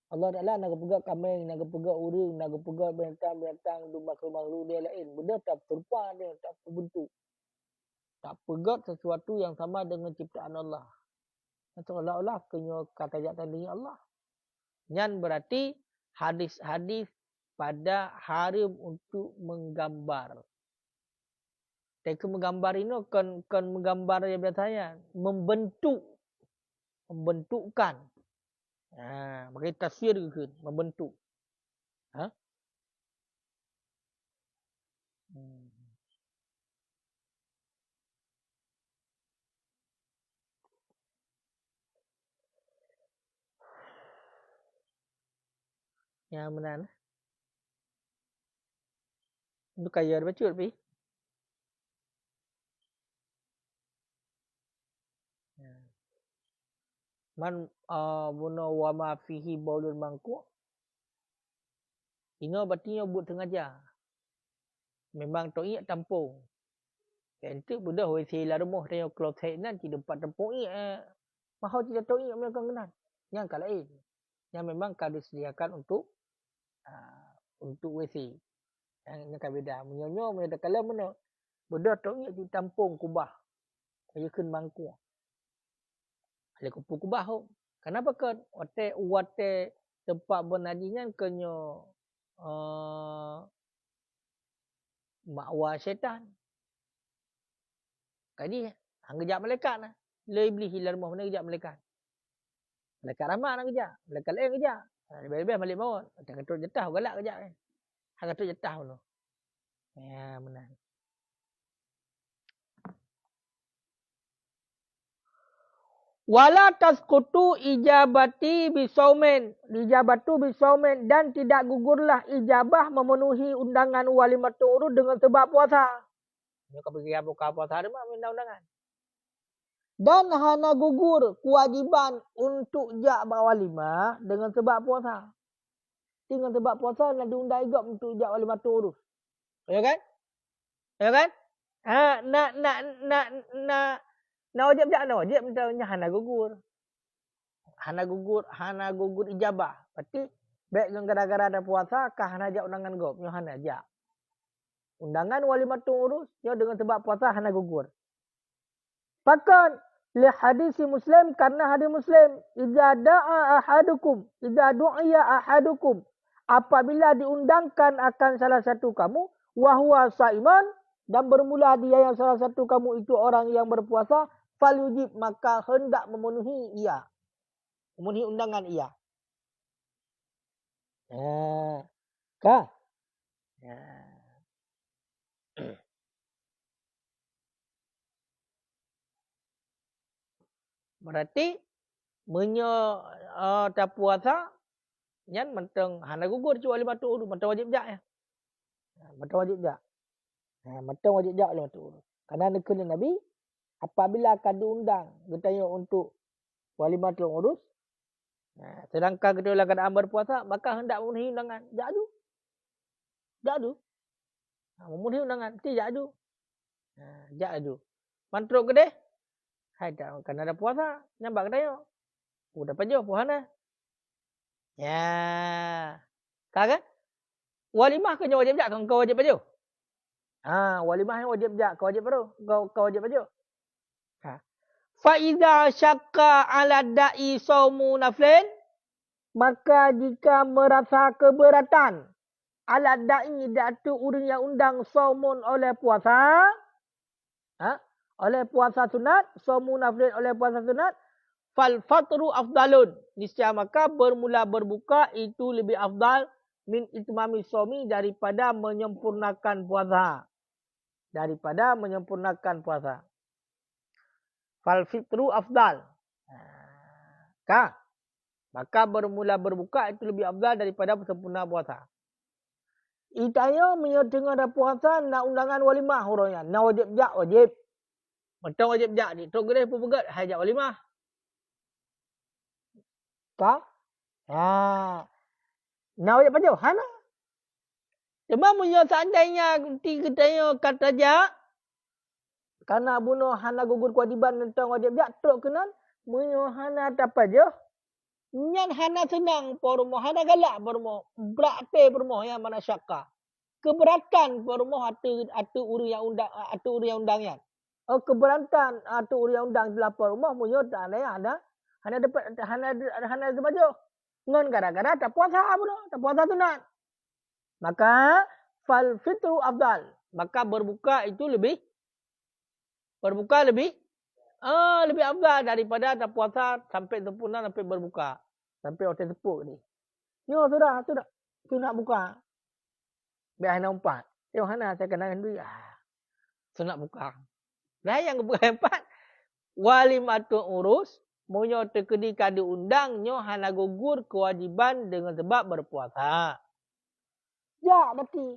Allah Ta'ala nak pegang kambing, nak pegang urung, nak pegang binatang-binatang, makhluk-makhluk dia lain. Benda tak serupa dia, tak berbentuk. Tak pegang sesuatu yang sama dengan ciptaan Allah. Macam Allah kena kata jatuh dengan Allah. Yang berarti hadis-hadis pada haram untuk menggambar. Teka menggambar ini kan menggambar yang biasanya membentukkan. Makanya taswir ke membentuk. Yang benar. Itu kaya ada baca tapi. Man buno wa ma fihi baulun mangku. Ino berarti buat sengaja. Memang tu ingat tampung. Itu budak hoi sila rumah dia kalau saya nanti tempat tampung mahal tidak tahu ingat mereka kenal. Yang kalau yang memang kan disediakan untuk WC. Yang kan beda. Menyonyo mereka kalau mana budak tu ingat di tampung kubah. Saya kan mangku. Ada kupu kubah tu. Kenapa kan? Wate tempat bernajinya kenyo makwa syaitan. Jadi hang kejap malaikat lah. Le iblis hilang rumah mana kejap malaikat. Malaikat rahmat nak kejap. Malaikat lain kejap. Lebih-lebih balik maut. Macam ketuk jetah galak kejap kan. Hang ketuk jetah dulu. Ya benar. Wala tasqutu ijabati bisaumin. Ijabatu bisaumin. Dan tidak gugurlah ijabah memenuhi undangan walimatul urus dengan sebab puasa. Ini kepikiran buka puasa ada mah minta undangan. Dan hana gugur kewajiban untuk jak walimah dengan sebab puasa. Dengan sebab puasa nak diundang juga untuk jak walimatul urus. Ya kan? Ya kan? Nak wajib jak nak wajib minta hana gugur. Hana gugur ijabah. Berarti baik dengan gara-gara ada puasa kah hana jak undangan gop, nyo hana jak. Undangan walimatul urus nyo dengan sebab puasa hana gugur. Bahkan li hadis Muslim, karena hadis Muslim, idza du'iya ahadukum, apabila diundangkan akan salah satu kamu, wa huwa saiman, dan bermula dia yang salah satu kamu itu orang yang berpuasa, falyujib, maka hendak memenuhi ia. Memenuhi undangan ia. Kah? Berarti menyo tak puasa nyan mentang hana gugur cu walimatul urus, mentang wajib jak ya. Mentang wajib jak. Mentang wajib jak walimatul urus. Karena nekun Nabi apabila akan diundang bertanya untuk walimatul urus, sedangkan kita dalam keadaan berpuasa, maka hendak memenuhi undangan. Jak ju. Jak ju. Memenuhi undangan, ti jak ju. Jak ju. Mantruk ke deh? Hai dah, kan ada puasa, nyambak dah. Dapat je puasa. Ya. Kan? Walimah kau wajib jak, kau wajib baju. Walimah yang wajib jak, kau wajib baru. Kau wajib baju. Fa iza syakka ala da'i saumu naflin, maka jika merasa keberatan ala da'i datu urang yang undang saumun oleh puasa, oleh puasa sunat, saumu naflin oleh puasa sunat, fal fatru afdalun, niscaya maka bermula berbuka itu lebih afdal min itmami saumi, daripada menyempurnakan puasa. Daripada menyempurnakan puasa. Fal fitru afdal. Maka bermula berbuka itu lebih afdal daripada sempurna puasa. Itanya menyertengah ada puasa nak undangan walimah orangnya. Nak wajib jak wajib. Mentang wajib jak ni. Tok gede pun pegat. Hai jak walimah. Nak wajib pajau. Hana. Cuma punya seandainya kita kata jak. Karena bunuh hana gugur kewajiban tentang wajib jak. Tok kenan. Punya hana tak pajau. Nyan hana senang pormo. Hana galak pormo. Berakte pormo yang mana syakka. Keberatan pormo atu uri yang undangnya. Keberatan atu uri yang undang telah pormo. Punya tak ada. Hana dapat hana baju. Ngon gara-gara tak puasa bro, tak puasa sunat. Maka fal fitru afdal. Maka berbuka itu lebih afdal daripada tak puasa sampai sempurna sampai berbuka. Sampai hotel sepuk ni. Yo sudah sunat buka. Biar hana umpat. Hana saya kenakan duit. Sunat buka. Dah yang buka empat. Walimatul urus. Munyo terkedika diundang nyo hana gugur kewajiban dengan sebab berpuasa. Ya, berarti.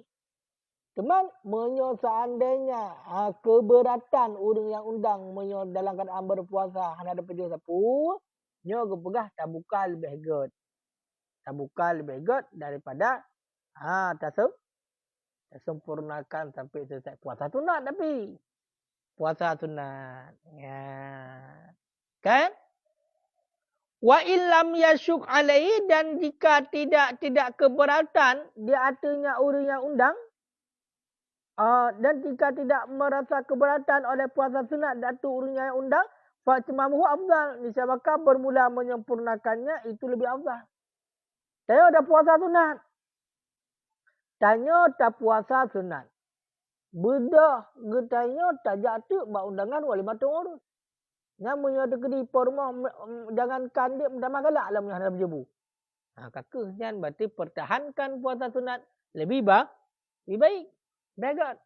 Teman, munyo seandainya keberatan orang yang undang munyo dalam keadaan berpuasa hana dapat dia sapu, nyo gepegah tak buka lebih good. Tak buka lebih good daripada tersempurnakan sampai selesai puasa sunat tapi. Puasa sunat. Ya. Kan? Wa illam yasyuk alaihi, dan jika tidak keberatan di artinya orang yang undang, dan jika tidak merasa keberatan oleh puasa sunat datu orang yang undang, fa tamamuhu afdal, maka bermula menyempurnakannya itu lebih afdal. Tanya dah puasa sunat. Tanya tak puasa sunat. Bedah getanya tak jatuh bak undangan walimatul urus. Namanya ada kedi porma jangankan dia dah magalak lah punya hadap jebu. Kakak nyan berarti pertahankan puasa sunat lebih baik. Bagat.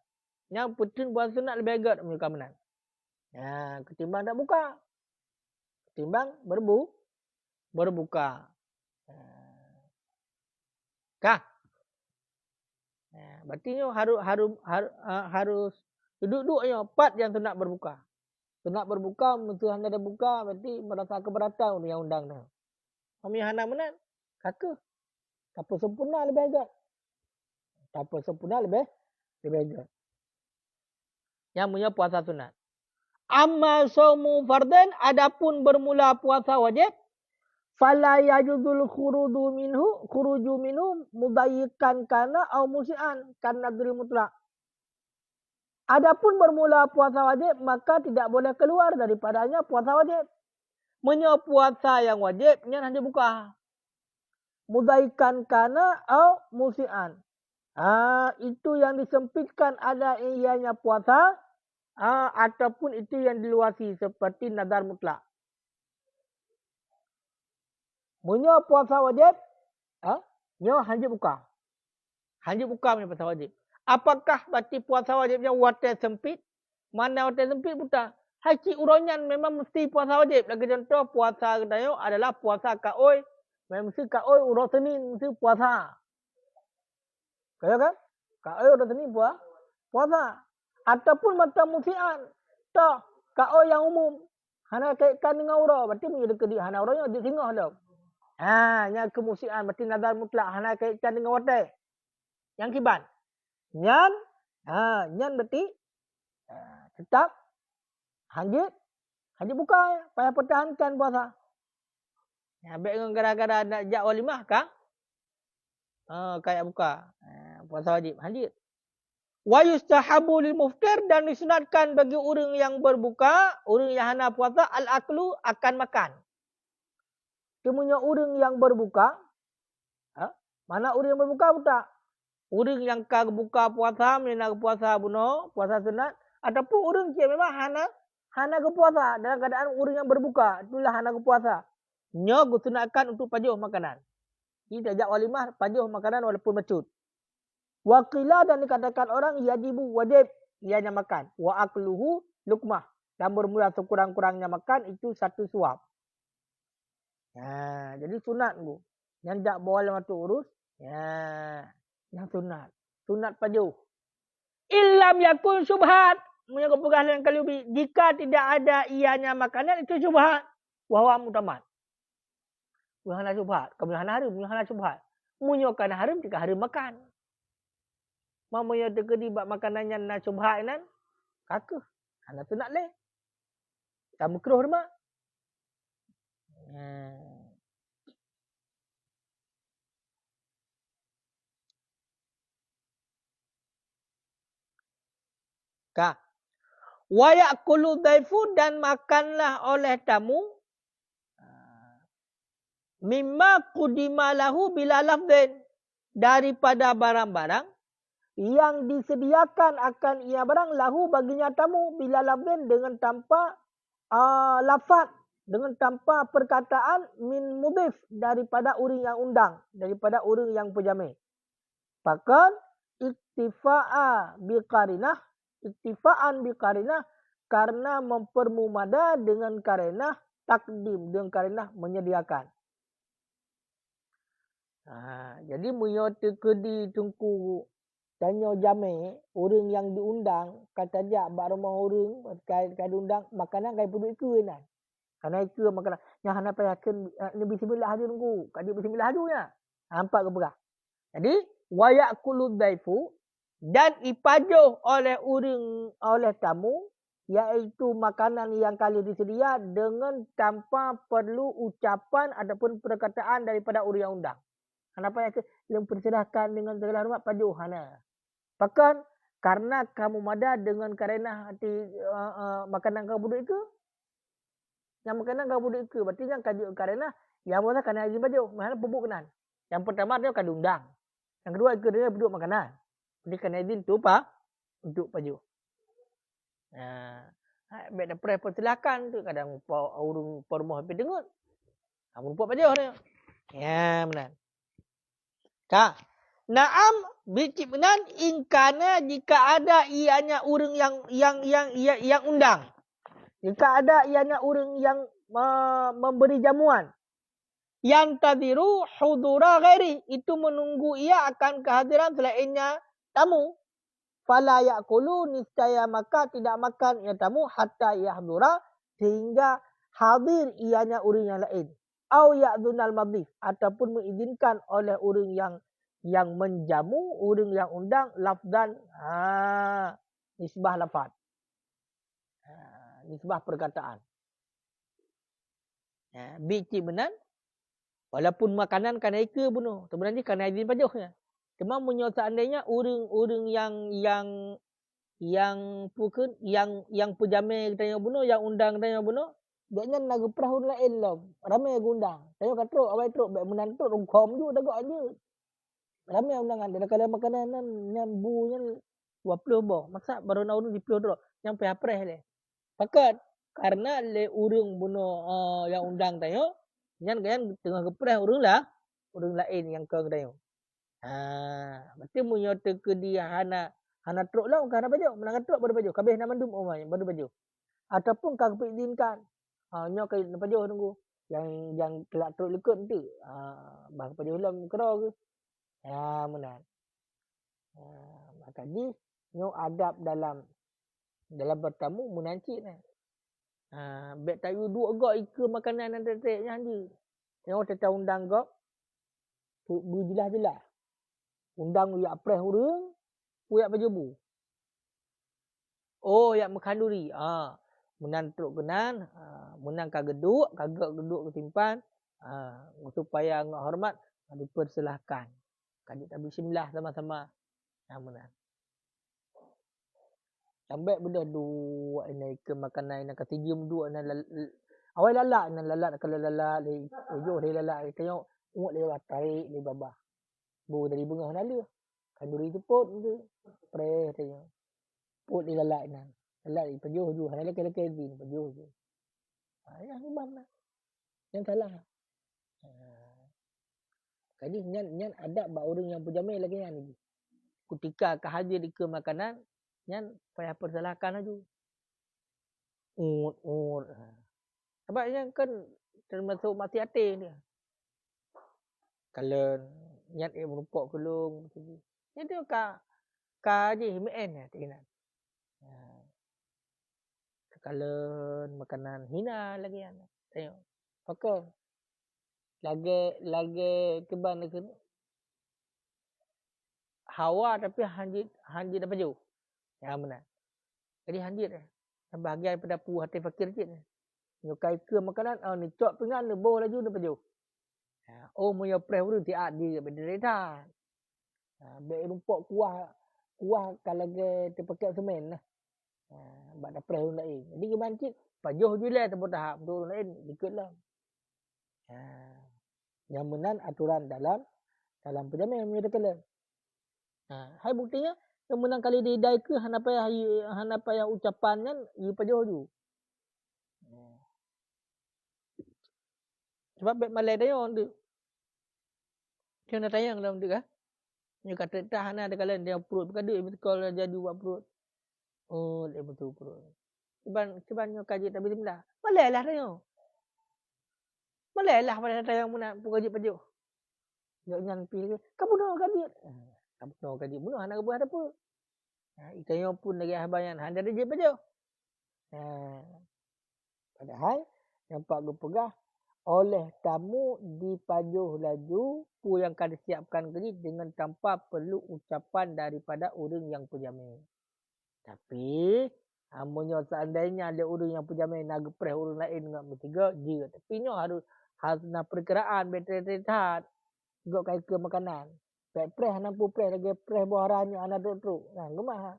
Yang penting puasa sunat lebih bagat punya kamenan. Ketimbang tak buka. ketimbang berbuka. Kah? Berarti harus duduk-duduknya part yang tu nak berbuka. Tu nak berbuka, mesti hanya ada buka, berarti merasa keberatan yang undang dah. Kami hana menang, kakak. Tanpa sempurna lebih agak. Tanpa sempurna lebih agak. Yang punya puasa sunat. Amma saumu fardan, adapun bermula puasa wajib, fala yajuzul khuruju minhu mudayyikan kana au musian kana dzul mutlak. Adapun bermula puasa wajib, maka tidak boleh keluar daripadanya puasa wajib. Menyo puasa yang wajib nya hanya buka. Mudayyikan kana au musian. Itu yang disempitkan ada ianya puasa, ataupun itu yang diluasi seperti nazar mutlak. Menyo puasa wajib, nyo hanya buka. Hanya buka punya puasa wajib. Apakah berarti puasa wajibnya watai sempit? Mana watai sempit buta? Haji uronyan memang mesti puasa wajib. Lagi contoh puasa kedayo adalah puasa kaoi. Memang mesti kaoi urut Senin mesti puasa. Kaya kan? Kaoi urut Senin puasa. Ataupun mata musian. Toh kaoi yang umum. Hana kaitkan dengan urut. Berarti menjadi kedik hana urutnya di singgah dah. Yang kemusian berarti nazar mutlak hana kaitkan dengan watai. Yang kiban. Nyan berarti tetap hanjit buka, payah pertahankan puasa. Baik dengan gara-gara nak jak walimah kah? Kayak buka. Puasa wajib, hanjit. Wa yustahabu lil muftir, dan disunatkan bagi orang yang berbuka, orang yang hana puasa, al-aklu akan makan. Kemudian orang yang berbuka, mana orang yang berbuka buta? Orang yang ka buka puasa, nak puasa buno, puasa sunat, ataupun orang yang memang hana ke puasa dalam keadaan orang yang berbuka, itulah hana ke puasa. Nyo gusunatkan untuk pajuh makanan. Kita ajak walimah pajuh makanan walaupun mecut. Wa qila, dan dikatakan orang yajibu wajib ianya makan. Wa akluhu lukmah, dan bermula sekurang-kurangnya makan itu satu suap. Jadi sunat bu. Yang tak boleh masuk urus, yang sunat. Sunat pajuh. Illam yakun syubhat. Menyangkut perkara yang kali ubi. Jika tidak ada ianya makanan, itu syubhat. Wahuwa mutamad. Munyahana syubhat. Kemudian haram, munyahana syubhat. Munyahkan haram jika haram makan. Mamanya terkedi bak makanannya na syubhat nan. Kakak. Hana sunat leh. Tak makruh rumah. Kah? Wa ya'kulu dhaifu, dan makanlah oleh tamu mimma qudima lahu bila lafdhin, daripada barang-barang yang disediakan akan ia barang lahu baginya tamu bila lafdhin, dengan tanpa lafaz, dengan tanpa perkataan min mudhif, daripada orang yang undang, daripada orang yang penjamin. Bahkan iktifaan biqarinah, karena mempermumada dengan karenah takdim, dengan karenah menyediakan. Jadi munyo tekedi tungku tanya jame orang yang diundang, kata dia bak rumah orang kai diundang makanan kai perlu ikut kan. Karena itu makanan yang hana payakan ni bismillah haju tunggu. Kadi bismillah hajunya. Nampak ke berah. Jadi wa ya'kulu dhaifu, dan ipajuh oleh tamu, iaitu makanan yang kali disedia dengan tanpa perlu ucapan ataupun perkataan daripada orang yang undang. Kenapa yang persilahkan dengan segala hormat pajuh hana. Bahkan karena kamu mada dengan karena hati makanan kamu buduk ke, yang makanan kamu buduk ke, berarti yang kajuk karena yang mana karena izin pajuh, mana pupuk kenan. Yang pertama dia akan diundang. Yang kedua dia buduk makanan. Jadi kena izin tu apa? Untuk pajuh. Baik dah persilakan tu kadang urung permoh habis dengut. Amun buat pajuh dia. Ya benar. Kak. Naam bicipnan ingkana, jika ada ianya orang yang undang. Jika ada ianya orang memberi jamuan. Yang tadiru hudura ghairi, itu menunggu ia akan kehadiran selainnya tamu. Fala ya'kulu, niscaya maka tidak makan ia tamu hatta yahdura, sehingga hadir ianya orang yang lain. Au ya'dunal madhif, ataupun mengizinkan oleh orang yang menjamu, orang yang undang, lafdan, nisbah lafaz, nisbah perkataan. Bici benar. Walaupun makanan kan eka bunuh. Sebenarnya kan izin pajuhnya. Cuma menyo seandainya orang-orang yang pukul yang pejame tanya bunuh, yang undang tanya bunuh, biaknya nak perahu lain lah. Ramai undang. Tanya kat truk, awai truk baik menantuk rungkom juga dah aja. Ramai undangan. Dia kalau makanan yang bunya 20 boh. Masa baru nak urung 10 truk. Yang pihapres le. Pakat karena le urung bunuh yang undang tanya, yang tengah kepres urung lah, urung lain yang kau tanya. Berarti menyata ke dia hana truk lah, hana baju, menang truk baru baju, kabeh nak mandum omai baru baju. Ataupun kau diizinkan, nyo kai baju tunggu. Yang kelak truk lekut tu. Bang baju ulam kero ke. Menang. Maka ni nyo adab dalam bertamu menancik nah. Bet tayu dua gak ika makanan yang tetek handi. Yang tetap undang gak berjelas-jelas. Undang yak preh urang, yak berjebu. Oh, yak mekanduri. Menan truk kenan, menang kageduk ke timpan. Supaya ngak hormat dipersilahkan. Kadit bismillah sama-sama. Menang. Sampai benda dua ini ke makanan yang ketiga dua nan awal lalat kalau lalat le ujuh dia lalat tengok umuk dia tarik dia babah. Bu dari bengah nala. Kanduri tu pot tu. Pre tengok. Pot dia lalat nan. Lalat pejuh tu. Hanya lelaki zin pejuh tu. Yang imam lah. Yang salah. Kali nyan adab bak orang yang pejamai lagi yang ni. Ketika kehadir ke makanan nyan payah persalahkan aja. Sebab yang kan termasuk mati hati dia. Kalau nyat merupok kelung macam tu. Yang tu ka je HMN lah tak ingat. Kalau makanan hina lagi kan. Tengok. Pakai. Lagi keban ke hawa tapi hanjit dapat jauh. Ya benar. Jadi hanjit eh. Bahagian pada puh hati fakir cik ni. Nyukai ke makanan, ni cok pingan ni, boh laju ni pejuh. Oh, punya preh urut ti adi ke bederita. Baik rumpok kuah kalau ke terpakai semen lah. Bak dah preh urut lain. Jadi gimana cik? Pejuh je lah tempat tahap untuk urut lain. Ikut lah. Yang menan aturan dalam perjalanan yang menyatakan lah. Hai buktinya, yang menang kali didai ke hana payah ucapannya, ia pejuh je. Sebab baik malai tanya orang tu. Dia nak tanya dalam tu kan. Dia kata tahan ada kalian dia perut berkaduk betul jadi buat perut. Oh, dia betul perut. Sebanyak kaji tak bismillah. Malai lah tanya. Malai lah pada tanya nak kaji pajuk. Jangan pilih. Kamu nak kaji. Kamu nak kaji. Bunuh anak buah apa? Tanya pun lagi habayan. Handa dia pajuk. Padahal nampak gepegah oleh tamu dipajuh laju pu yang akan disiapkan tadi dengan tanpa perlu ucapan daripada orang yang pejamai. Tapi amunnya seandainya ada orang yang pejamai nak gepreh orang lain dengan bertiga je. Tapi nyo harus nak perkiraan betul-betul gok kai ke makanan. Baik preh nampu preh lagi preh buah ranyo anak truk. Gemah.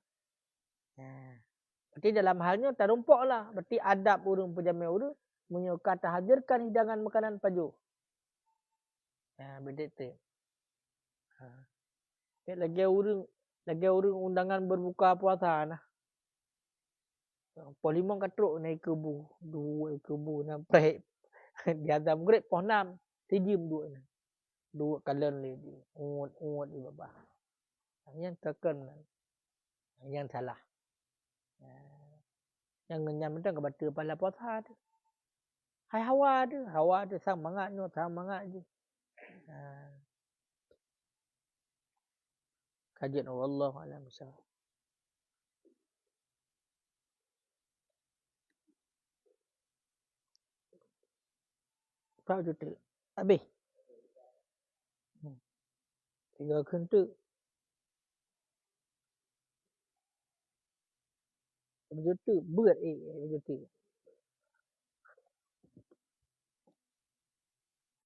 Berarti dalam halnya terumpuk lah. Berarti adab orang pejamai orang menyukai hadirkan hidangan makanan pajuh. Beda tu. Lagi orang undangan berbuka puasa nah. Polimong katruk naik kebu, 2 kebu nampak di azam grade poh 6, sejim 2 nah. 2 kalen le di. Ungut di bawah. Yang tekan yang salah. Yang ngenyam betul ke batu pala puasa tu. Hai hawa tu semangat je. Kajian Allah alam besar. Tahu tu. Habis. Tinggal kentuk. Macam tu berat macam tu.